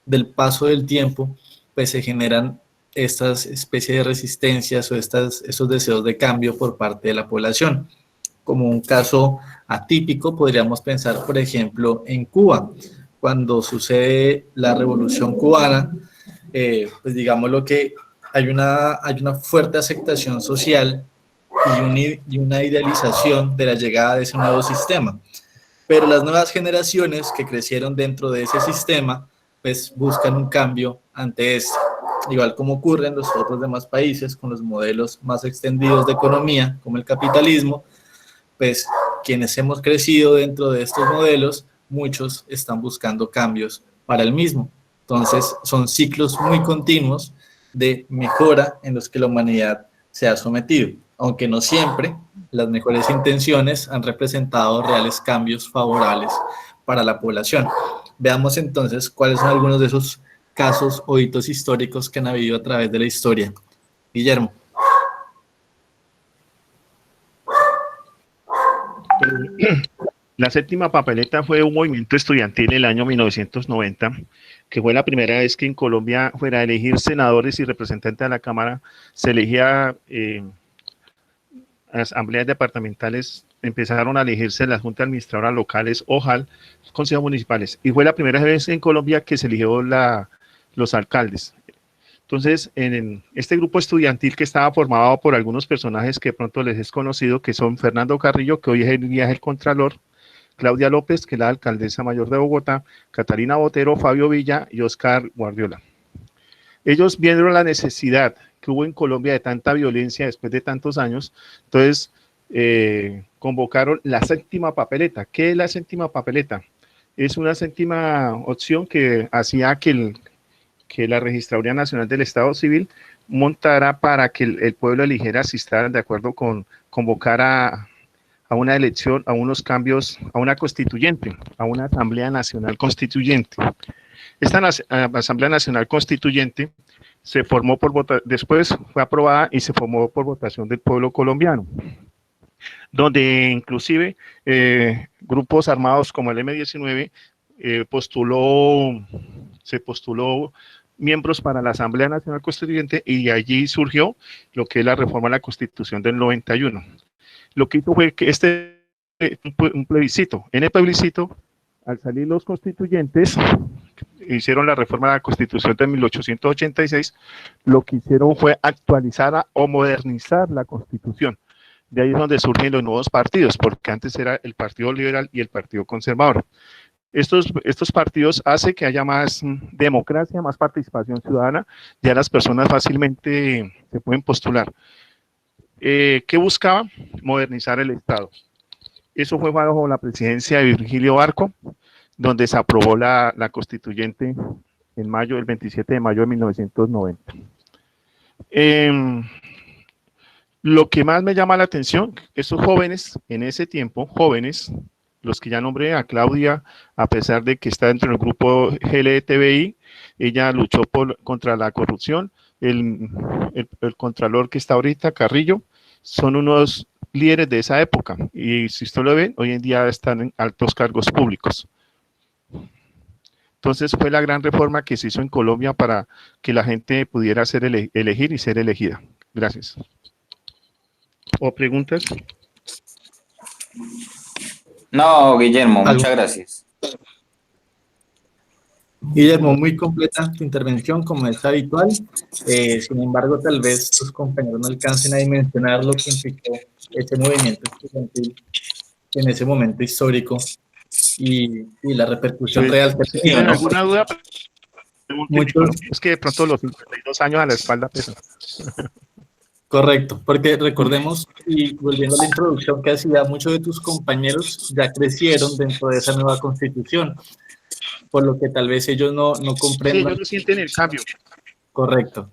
del paso del tiempo, pues se generan estas especies de resistencias o esos deseos de cambio por parte de la población. Como un caso atípico, podríamos pensar, por ejemplo, en Cuba. Cuando sucede la Revolución Cubana, pues digámoslo que hay una fuerte aceptación social y una idealización de la llegada de ese nuevo sistema. pero las nuevas generaciones que crecieron dentro de ese sistema, pues buscan un cambio ante este. Igual como ocurre en los otros demás países con los modelos más extendidos de economía, como el capitalismo, pues quienes hemos crecido dentro de estos modelos, muchos están buscando cambios para el mismo. Entonces, son ciclos muy continuos de mejora en los que la humanidad se ha sometido, aunque no siempre las mejores intenciones han representado reales cambios favorables para la población. Veamos entonces cuáles son algunos de esos casos o hitos históricos que han habido a través de la historia. Guillermo. La séptima papeleta fue un movimiento estudiantil en el año 1990, que fue la primera vez que en Colombia, fuera de elegir senadores y representantes de la Cámara, se elegía asambleas departamentales, empezaron a elegirse las juntas administradoras locales, OJAL, consejos municipales, y fue la primera vez en Colombia que se eligió los alcaldes. Entonces, en este grupo estudiantil que estaba formado por algunos personajes que de pronto les es conocido, que son Fernando Carrillo, que hoy en día es el Contralor, Claudia López, que es la alcaldesa mayor de Bogotá, Catalina Botero, Fabio Villa y Oscar Guardiola. Ellos vieron la necesidad que hubo en Colombia de tanta violencia después de tantos años, entonces convocaron la séptima papeleta. ¿Qué es la séptima papeleta? Es una séptima opción que hacía que la Registraduría Nacional del Estado Civil montara para que el pueblo eligiera si estaban de acuerdo con convocar a una elección, a unos cambios, a una constituyente, a una Asamblea Nacional Constituyente. Esta Asamblea Nacional Constituyente se formó después fue aprobada y se formó por votación del pueblo colombiano, donde inclusive grupos armados como el M-19 se postuló miembros para la Asamblea Nacional Constituyente y allí surgió lo que es la reforma a la Constitución del 91. Lo que hizo fue que un plebiscito. En el plebiscito, al salir los constituyentes, hicieron la reforma a la Constitución de 1886, lo que hicieron fue actualizar o modernizar la Constitución. De ahí es donde surgen los nuevos partidos, porque antes era el Partido Liberal y el Partido Conservador. Estos partidos hacen que haya más democracia, más participación ciudadana, ya las personas fácilmente se pueden postular. ¿Qué buscaba? Modernizar el Estado. Eso fue bajo la presidencia de Virgilio Barco, donde se aprobó la constituyente en mayo, el 27 de mayo de 1990. Lo que más me llama la atención, esos jóvenes, en ese tiempo, jóvenes, los que ya nombré, a Claudia, a pesar de que está dentro del grupo LGTBI, ella luchó contra la corrupción. El contralor que está ahorita, Carrillo, son unos líderes de esa época y si usted lo ve, hoy en día están en altos cargos públicos. Entonces fue la gran reforma que se hizo en Colombia para que la gente pudiera elegir y ser elegida. Gracias. ¿O preguntas? No, Guillermo, muchas gracias. Guillermo, muy completa tu intervención, como es habitual. Sin embargo, tal vez tus compañeros no alcancen a dimensionar lo que implicó ese movimiento estudiantil en ese momento histórico y la repercusión real que tenía, ¿no? ¿Alguna duda? Muchos, es que de pronto los 52 años a la espalda pesan. Correcto, porque recordemos, y volviendo a la introducción que hacía, muchos de tus compañeros ya crecieron dentro de esa nueva constitución, por lo que tal vez ellos no comprendan. Sí, ellos no sienten el cambio. Correcto.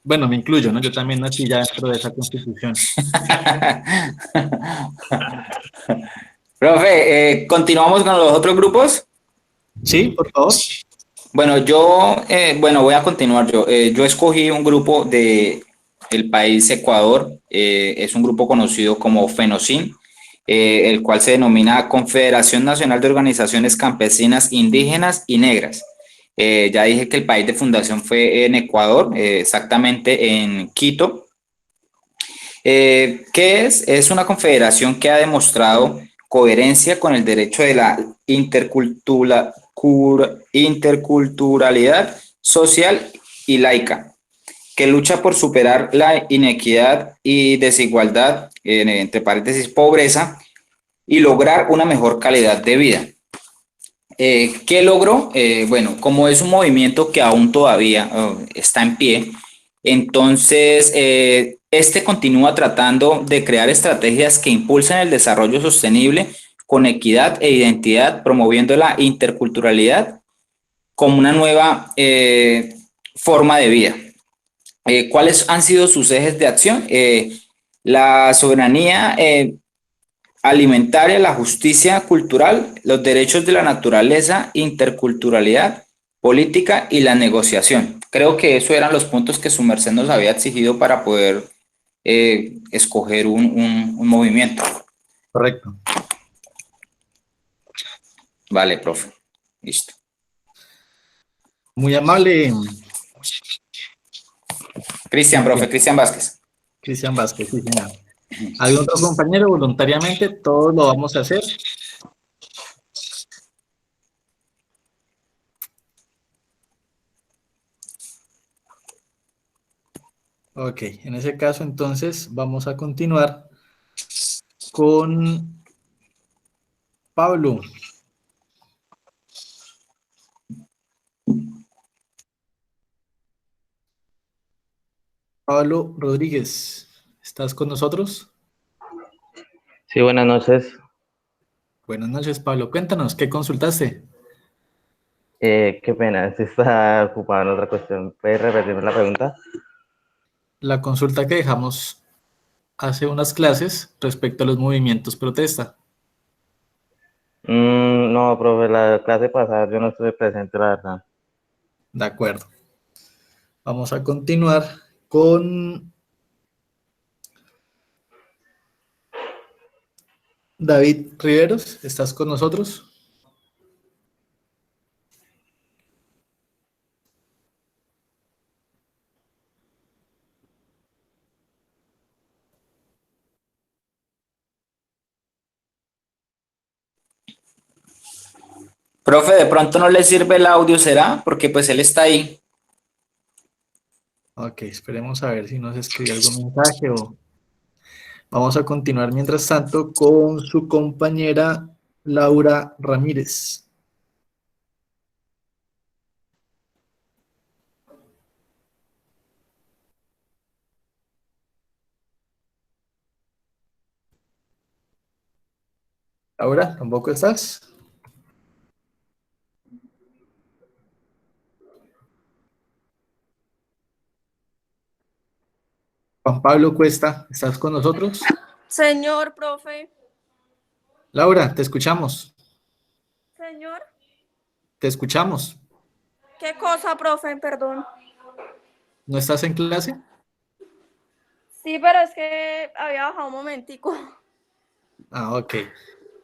Bueno, me incluyo, ¿no? Yo también nací ya dentro de esa constitución. Profe, ¿continuamos con los otros grupos? Sí, por favor. Bueno, voy a continuar yo. Yo escogí un grupo del país Ecuador, es un grupo conocido como FENOCIN, el cual se denomina Confederación Nacional de Organizaciones Campesinas Indígenas y Negras. Ya dije que el país de fundación fue en Ecuador, exactamente en Quito. ¿Qué es? Es una confederación que ha demostrado coherencia con el derecho de la interculturalidad social y laica, que lucha por superar la inequidad y desigualdad, entre paréntesis, pobreza, y lograr una mejor calidad de vida. ¿Qué logró? Bueno, como es un movimiento que aún todavía está en pie, entonces este continúa tratando de crear estrategias que impulsen el desarrollo sostenible con equidad e identidad, promoviendo la interculturalidad como una nueva forma de vida. ¿Cuáles han sido sus ejes de acción? La soberanía alimentaria, la justicia cultural, los derechos de la naturaleza, interculturalidad, política y la negociación. Creo que esos eran los puntos que su merced nos había exigido para poder escoger un movimiento. Correcto. Vale, profe. Listo. Muy amable, Cristian, profe, Cristian Vázquez. Cristian Vázquez, sí, señor. ¿Algún otro compañero? Voluntariamente, todos lo vamos a hacer. Ok, en ese caso, entonces, vamos a continuar con Pablo. Pablo Rodríguez, ¿estás con nosotros? Sí, buenas noches. Buenas noches, Pablo. Cuéntanos, ¿qué consultaste? Qué pena, si está ocupado en otra cuestión. ¿Puedes repetirme la pregunta? La consulta que dejamos hace unas clases respecto a los movimientos protesta. No, profe, la clase pasada yo no estuve presente, la verdad. De acuerdo. Vamos a continuar con David Riveros. ¿Estás con nosotros? Profe, de pronto no le sirve el audio, ¿será? Porque pues él está ahí. Ok, esperemos a ver si nos escribe algún mensaje o... Vamos a continuar mientras tanto con su compañera Laura Ramírez. Laura, ¿tampoco estás? Juan Pablo Cuesta, ¿estás con nosotros? Señor, profe. Laura, te escuchamos. Señor. Te escuchamos. ¿Qué cosa, profe? Perdón. ¿No estás en clase? Sí, pero es que había bajado un momentico. Ah, ok.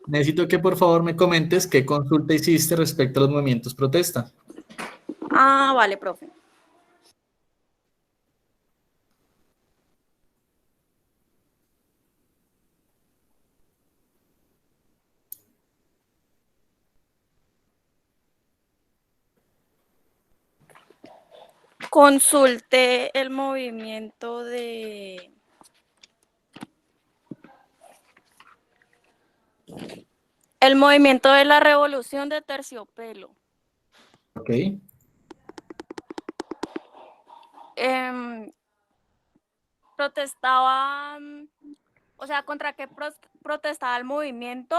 Necesito que por favor me comentes qué consulta hiciste respecto a los movimientos protesta. Ah, vale, profe. Consulté el movimiento de... El movimiento de la revolución de Terciopelo. Ok. Protestaba, o sea, ¿contra qué protestaba el movimiento?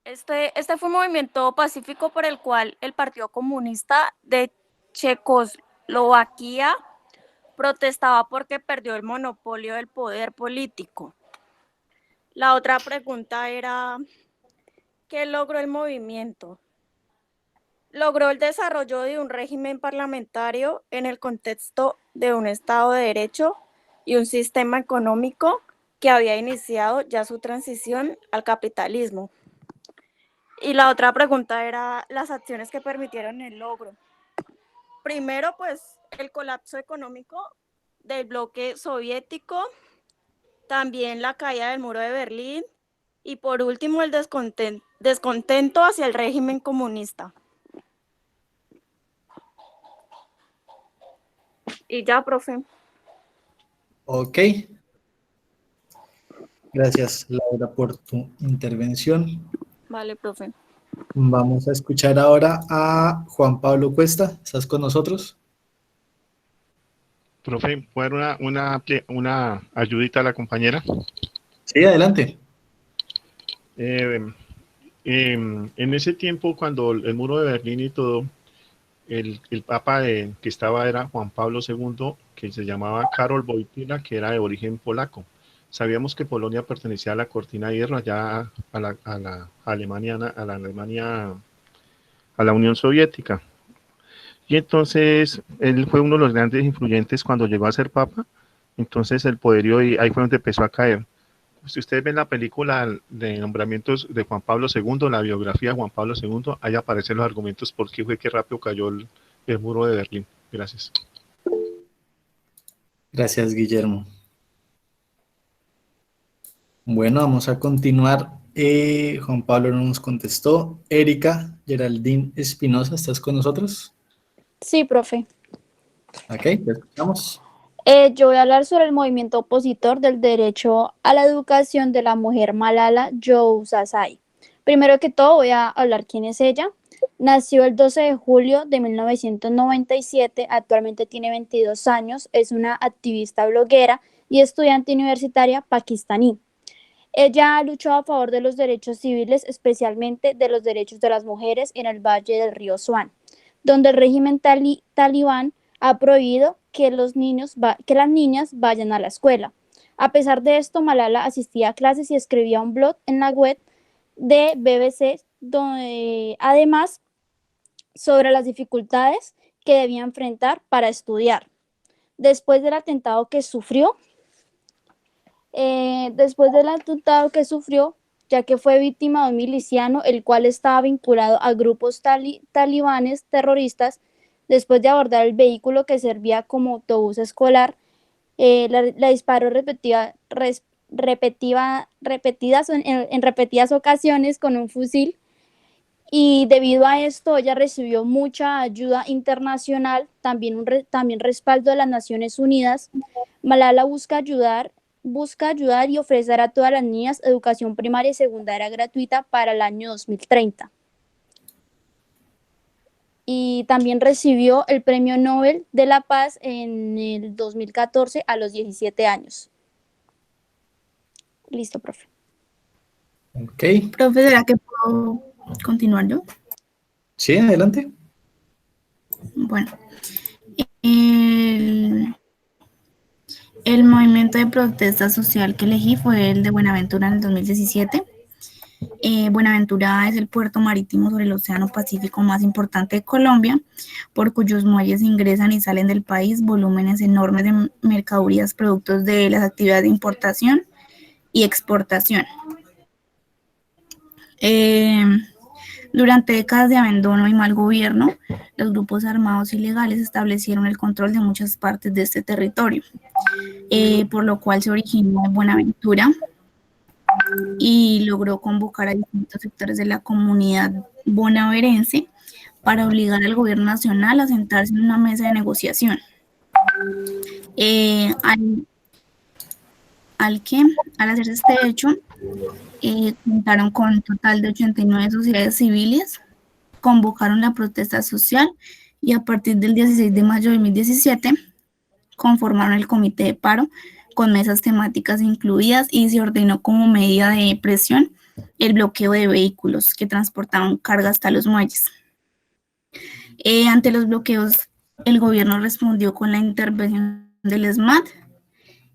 Este fue un movimiento pacífico por el cual el Partido Comunista de Checoslovaquia protestaba porque perdió el monopolio del poder político. La otra pregunta era, ¿qué logró el movimiento? Logró el desarrollo de un régimen parlamentario en el contexto de un Estado de Derecho y un sistema económico que había iniciado ya su transición al capitalismo. Y la otra pregunta era las acciones que permitieron el logro. Primero, pues, el colapso económico del bloque soviético, también la caída del muro de Berlín y por último el descontento hacia el régimen comunista. Y ya, profe. Ok. Gracias, Laura, por tu intervención. Vale, profe. Vamos a escuchar ahora a Juan Pablo Cuesta. ¿Estás con nosotros? Profe, ¿puedo dar una ayudita a la compañera? Sí, adelante. En ese tiempo, cuando el muro de Berlín y todo, el papa que estaba era Juan Pablo II, que se llamaba Karol Wojtyła, que era de origen polaco. Sabíamos que Polonia pertenecía a la cortina de hierro, allá a la Alemania, a la Unión Soviética. Y entonces él fue uno de los grandes influyentes cuando llegó a ser papa. Entonces el poderío, y ahí fue donde empezó a caer. Si ustedes ven la película de nombramientos de Juan Pablo II, la biografía de Juan Pablo II, ahí aparecen los argumentos por qué fue que rápido cayó el muro de Berlín. Gracias. Gracias, Guillermo. Bueno, vamos a continuar. Juan Pablo no nos contestó. Erika Geraldine Espinosa, ¿estás con nosotros? Sí, profe. Ok, te escuchamos. Yo voy a hablar sobre el movimiento opositor del derecho a la educación de la mujer Malala Yousafzai. Primero que todo voy a hablar quién es ella. Nació el 12 de julio de 1997, actualmente tiene 22 años, es una activista bloguera y estudiante universitaria pakistaní. Ella ha luchado a favor de los derechos civiles, especialmente de los derechos de las mujeres en el Valle del Río Swan, donde el régimen talibán ha prohibido que las niñas vayan a la escuela. A pesar de esto, Malala asistía a clases y escribía un blog en la web de BBC, además sobre las dificultades que debía enfrentar para estudiar. Después del atentado que sufrió, ya que fue víctima de un miliciano, el cual estaba vinculado a grupos talibanes terroristas. Después de abordar el vehículo que servía como autobús escolar, la disparó en repetidas ocasiones con un fusil, y debido a esto ella recibió mucha ayuda internacional, también respaldo de las Naciones Unidas. Malala busca ayudar y ofrecer a todas las niñas educación primaria y secundaria gratuita para el año 2030. Y también recibió el Premio Nobel de la Paz en el 2014 a los 17 años. Listo, profe. Ok. Profe, ¿será que puedo continuar yo? Sí, adelante. Bueno, el movimiento de protesta social que elegí fue el de Buenaventura en el 2017. Buenaventura es el puerto marítimo sobre el Océano Pacífico más importante de Colombia, por cuyos muelles ingresan y salen del país volúmenes enormes de mercaderías, productos de las actividades de importación y exportación. Durante décadas de abandono y mal gobierno, los grupos armados ilegales establecieron el control de muchas partes de este territorio, por lo cual se originó en Buenaventura y logró convocar a distintos sectores de la comunidad bonaerense para obligar al gobierno nacional a sentarse en una mesa de negociación. Al hacerse este hecho, contaron con un total de 89 sociedades civiles, convocaron la protesta social y a partir del 16 de mayo de 2017 conformaron el comité de paro con mesas temáticas incluidas y se ordenó como medida de presión el bloqueo de vehículos que transportaban carga hasta los muelles. Ante los bloqueos, el gobierno respondió con la intervención del SMAT,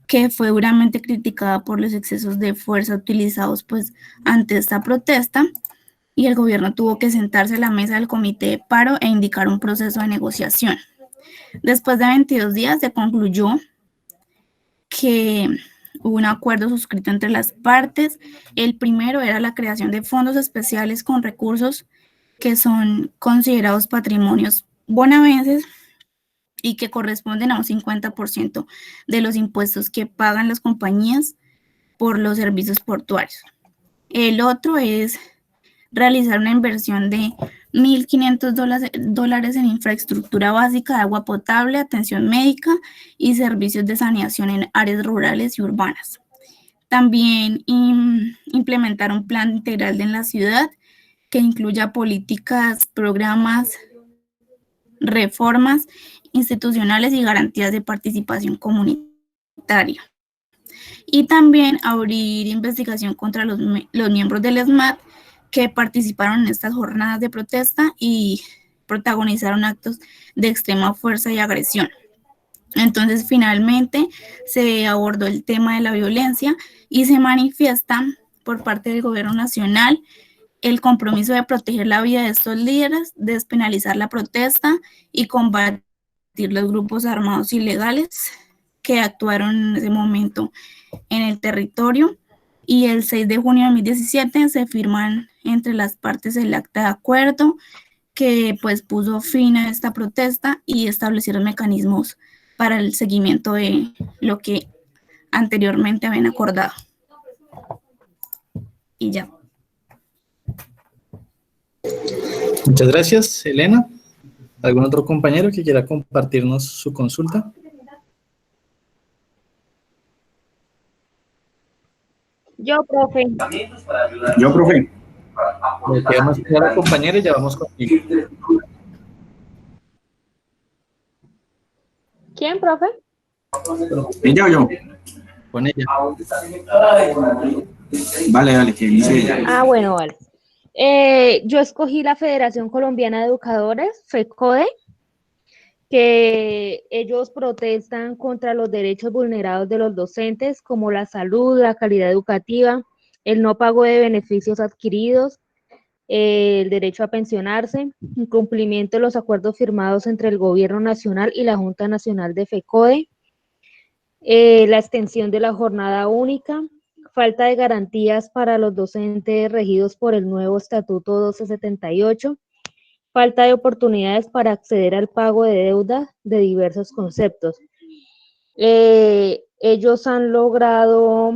que fue duramente criticada por los excesos de fuerza utilizados pues ante esta protesta, y el gobierno tuvo que sentarse a la mesa del comité de paro e indicar un proceso de negociación. Después de 22 días se concluyó que hubo un acuerdo suscrito entre las partes. El primero era la creación de fondos especiales con recursos que son considerados patrimonios bonaerenses y que corresponden a un 50% de los impuestos que pagan las compañías por los servicios portuarios. El otro es realizar una inversión de $1.500 en infraestructura básica de agua potable, atención médica y servicios de saneación en áreas rurales y urbanas. También implementar un plan integral en la ciudad que incluya políticas, programas, reformas institucionales y garantías de participación comunitaria. Y también abrir investigación contra los miembros del ESMAD que participaron en estas jornadas de protesta y protagonizaron actos de extrema fuerza y agresión. Entonces, finalmente, se abordó el tema de la violencia y se manifiesta por parte del gobierno nacional el compromiso de proteger la vida de estos líderes, despenalizar la protesta y combatir los grupos armados ilegales que actuaron en ese momento en el territorio. Y el 6 de junio de 2017 se firman entre las partes el acta de acuerdo que pues puso fin a esta protesta y establecieron mecanismos para el seguimiento de lo que anteriormente habían acordado. Y ya. Muchas gracias, Elena. ¿Algún otro compañero que quiera compartirnos su consulta? Yo, profe. Yo, profe. Le quedamos a la compañera y ya vamos contigo. ¿Quién, profe? ¿Ella o yo? Con ella. Vale, que inicie ella. Ah, bueno, vale. Yo escogí la Federación Colombiana de Educadores, FECODE, que ellos protestan contra los derechos vulnerados de los docentes, como la salud, la calidad educativa, el no pago de beneficios adquiridos, el derecho a pensionarse, incumplimiento de los acuerdos firmados entre el Gobierno Nacional y la Junta Nacional de FECODE, la extensión de la jornada única, falta de garantías para los docentes regidos por el nuevo Estatuto 1278, falta de oportunidades para acceder al pago de deuda de diversos conceptos. Ellos han logrado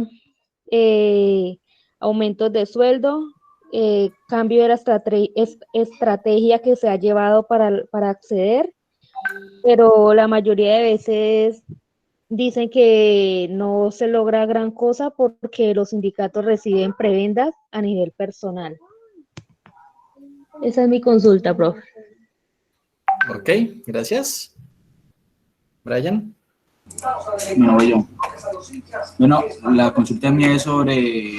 aumentos de sueldo, cambio de la estrategia que se ha llevado para acceder, pero la mayoría de veces dicen que no se logra gran cosa porque los sindicatos reciben prebendas a nivel personal. Esa es mi consulta, profe. Ok, gracias. Brian. Bueno, voy yo. Bueno, la consulta mía es sobre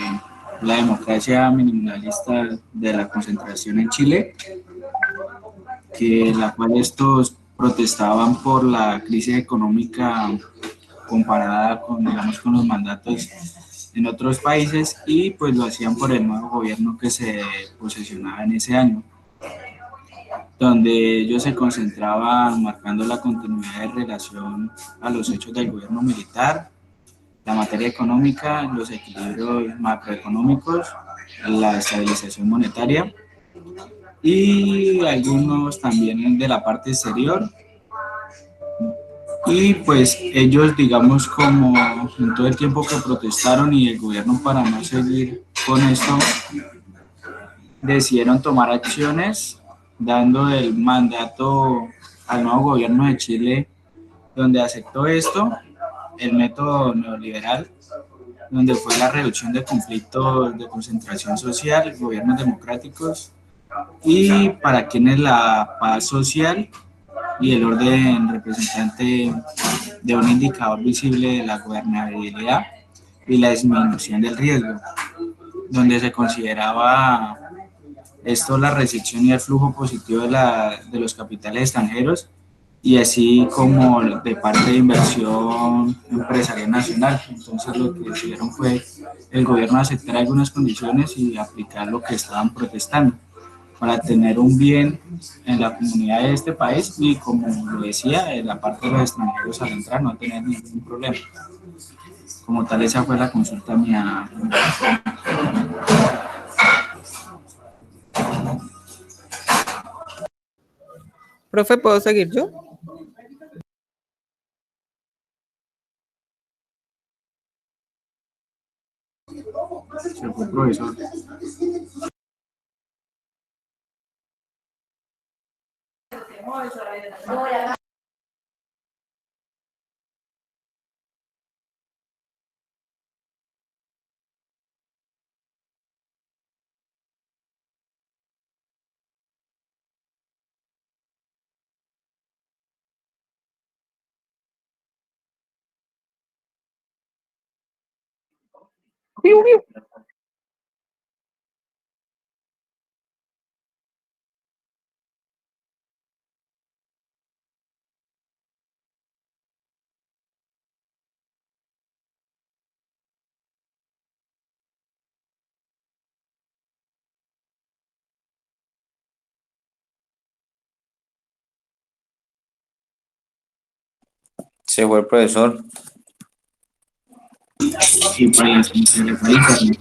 la democracia minimalista de la concentración en Chile, que la cual estos protestaban por la crisis económica comparada con, digamos, con los mandatos en otros países, y pues lo hacían por el nuevo gobierno que se posesionaba en ese año, donde ellos se concentraban marcando la continuidad de relación a los hechos del gobierno militar, la materia económica, los equilibrios macroeconómicos, la estabilización monetaria y algunos también de la parte exterior. Y pues ellos, digamos, como en todo el tiempo que protestaron y el gobierno, para no seguir con esto, decidieron tomar acciones dando el mandato al nuevo gobierno de Chile, donde aceptó esto, el método neoliberal, donde fue la reducción de conflictos de concentración social, gobiernos democráticos, y para quienes la paz social y el orden representante de un indicador visible de la gobernabilidad y la disminución del riesgo, donde se consideraba esto la recepción y el flujo positivo de los capitales extranjeros, y así como de parte de inversión empresarial nacional. Entonces lo que decidieron fue el gobierno aceptar algunas condiciones y aplicar lo que estaban protestando para tener un bien en la comunidad de este país y, como lo decía, en la parte de los extranjeros al entrar no tener ningún problema. Como tal, esa fue la consulta mía. Profe, ¿puedo seguir yo? Se fue, profesor. Se fue el profesor. Sí, para se le fue el internet.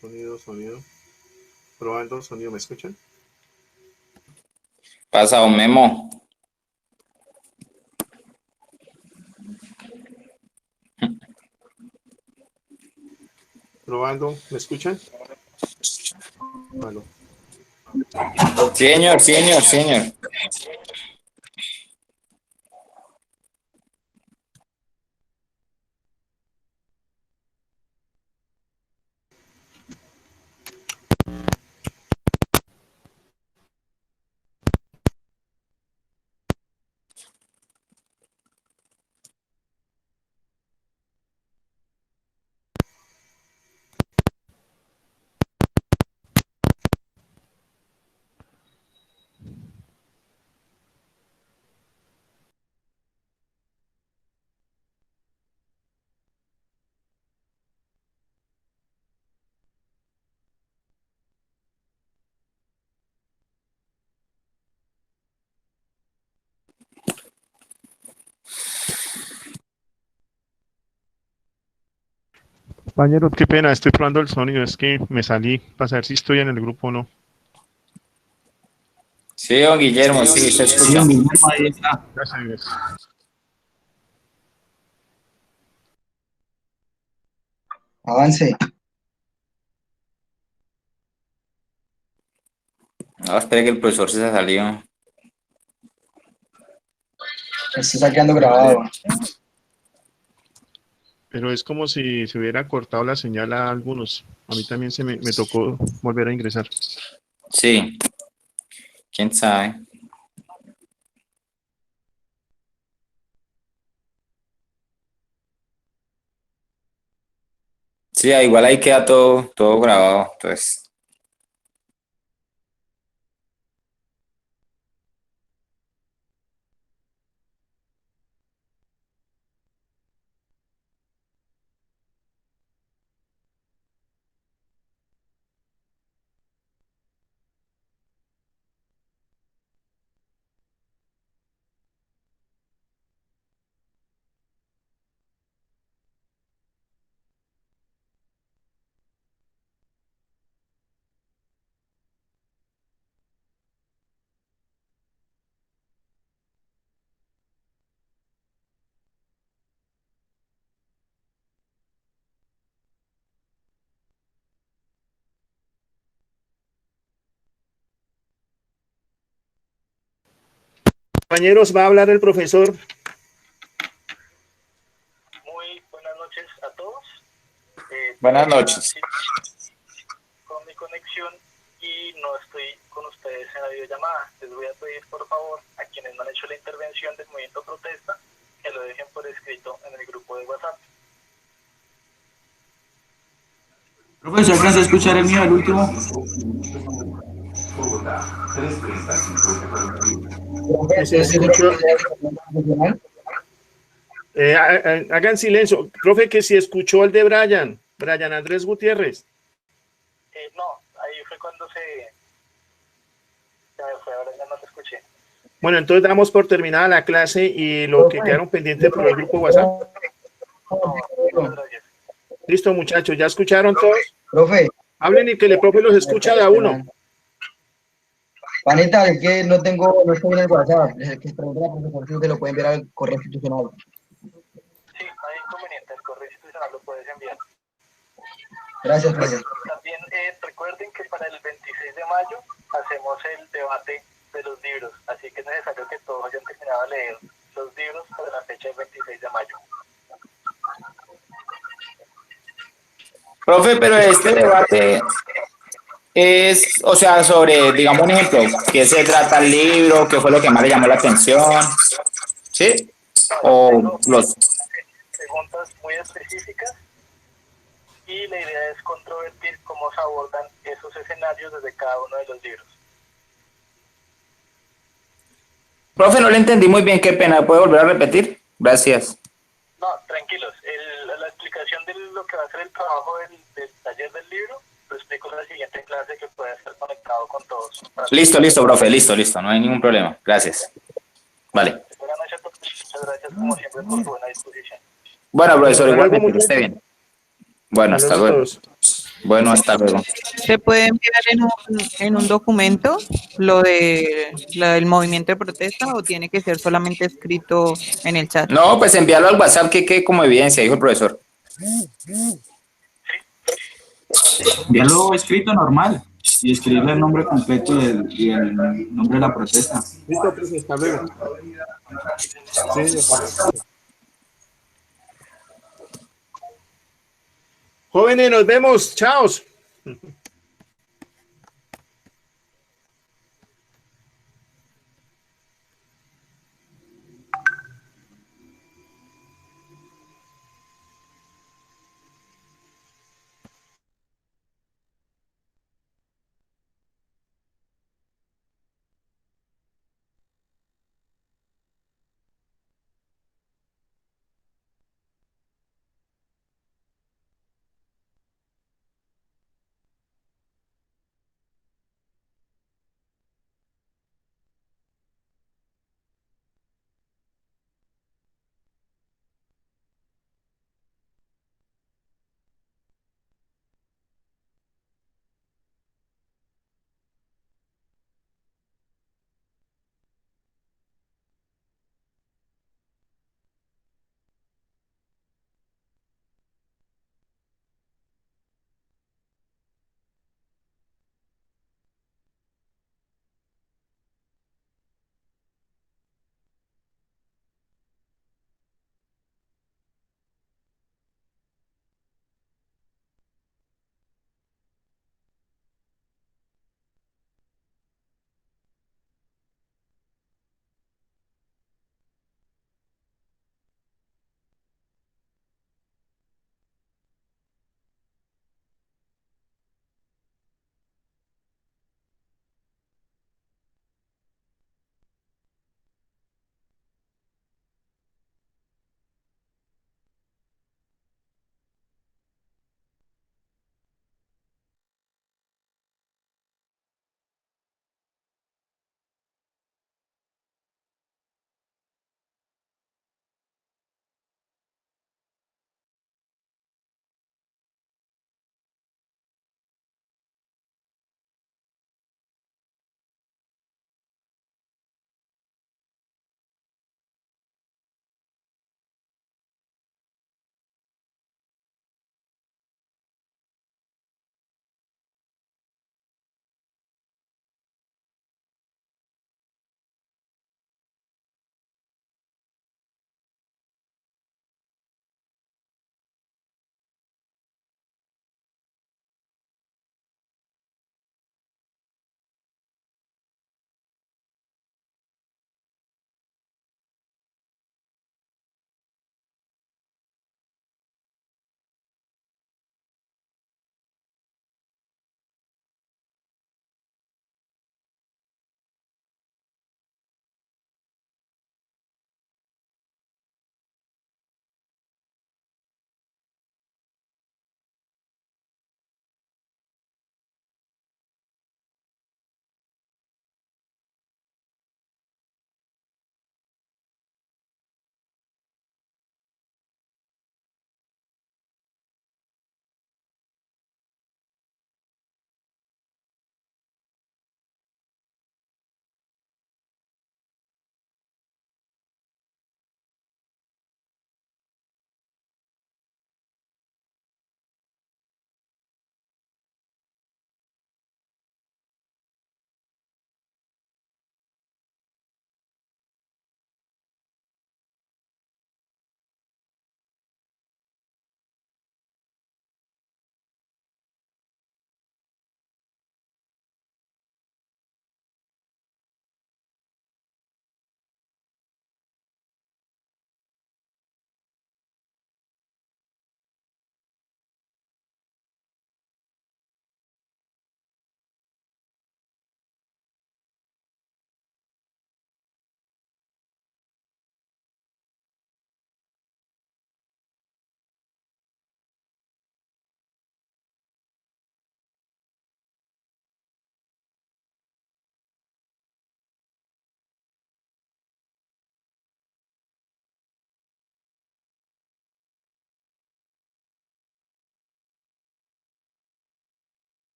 Sonido, sonido. Probando sonido, ¿me escuchan? Pasa un Memo. Probando, ¿me escuchan? Bueno. Señor, señor, señor. Compañero, qué pena, estoy probando el sonido, es que me salí para saber si estoy en el grupo o no. Sí, don Guillermo, sí, se Sí, escucha. don Guillermo, ahí está. Gracias. Avance. No, espere que el profesor se salió. Esto está quedando grabado. Pero es como si se hubiera cortado la señal a algunos. A mí también me tocó volver a ingresar. Sí. ¿Quién sabe? Sí, igual ahí queda todo grabado, entonces. Compañeros, va a hablar el profesor. Muy buenas noches a todos. Buenas noches. Con mi conexión y no estoy con ustedes en la videollamada. Les voy a pedir por favor a quienes no han hecho la intervención del movimiento protesta que lo dejen por escrito en el grupo de WhatsApp. Profesor, ¿alcanza a escuchar el mío, el último? Se escuchó. Hagan silencio. Profe, que si escuchó el de Brian Andrés Gutiérrez. No, ahí fue cuando se me fue, ahora ya no te escuché. Bueno, entonces damos por terminada la clase y lo que quedaron pendientes por el grupo WhatsApp. No, muchas gracias. Listo, muchachos, ¿ya escucharon todos? Profe, Hablen y que el profe los escucha de a uno. panita, es que no estoy en el WhatsApp. El que pregunta la profesora si te lo pueden enviar al correo institucional. Sí, no hay inconveniente, el correo institucional lo puedes enviar. Gracias, profe. También recuerden que para el 26 de mayo hacemos el debate de los libros, así que es necesario que todos hayan terminado de leer los libros para la fecha del 26 de mayo. Profe, pero este debate es, o sea, sobre, digamos un ejemplo, ¿qué se trata el libro? ¿Qué fue lo que más le llamó la atención? ¿Sí? O los... Preguntas muy específicas y la idea es controvertir cómo se abordan esos escenarios desde cada uno de los libros. Profe, no le entendí muy bien, qué pena. ¿Puede volver a repetir? Gracias. No, tranquilos. La explicación de lo que va a ser el trabajo del taller del libro lo explico en la siguiente clase que puede estar conectado con todos. Listo, profe, listo. No hay ningún problema. Gracias. Vale. Buenas noches a todos. Muchas gracias como siempre por su buena disposición. Bueno, profesor, igualmente, que esté bien. Bueno, hasta luego. Bueno, hasta luego. ¿Se puede enviar en un documento lo del movimiento de protesta o tiene que ser solamente escrito en el chat? No, pues enviarlo al WhatsApp que quede como evidencia, dijo el profesor. Enviarlo escrito normal y escribirle el nombre completo y el nombre de la protesta. Listo, profe, hasta luego. Sí, jóvenes, nos vemos. Chao.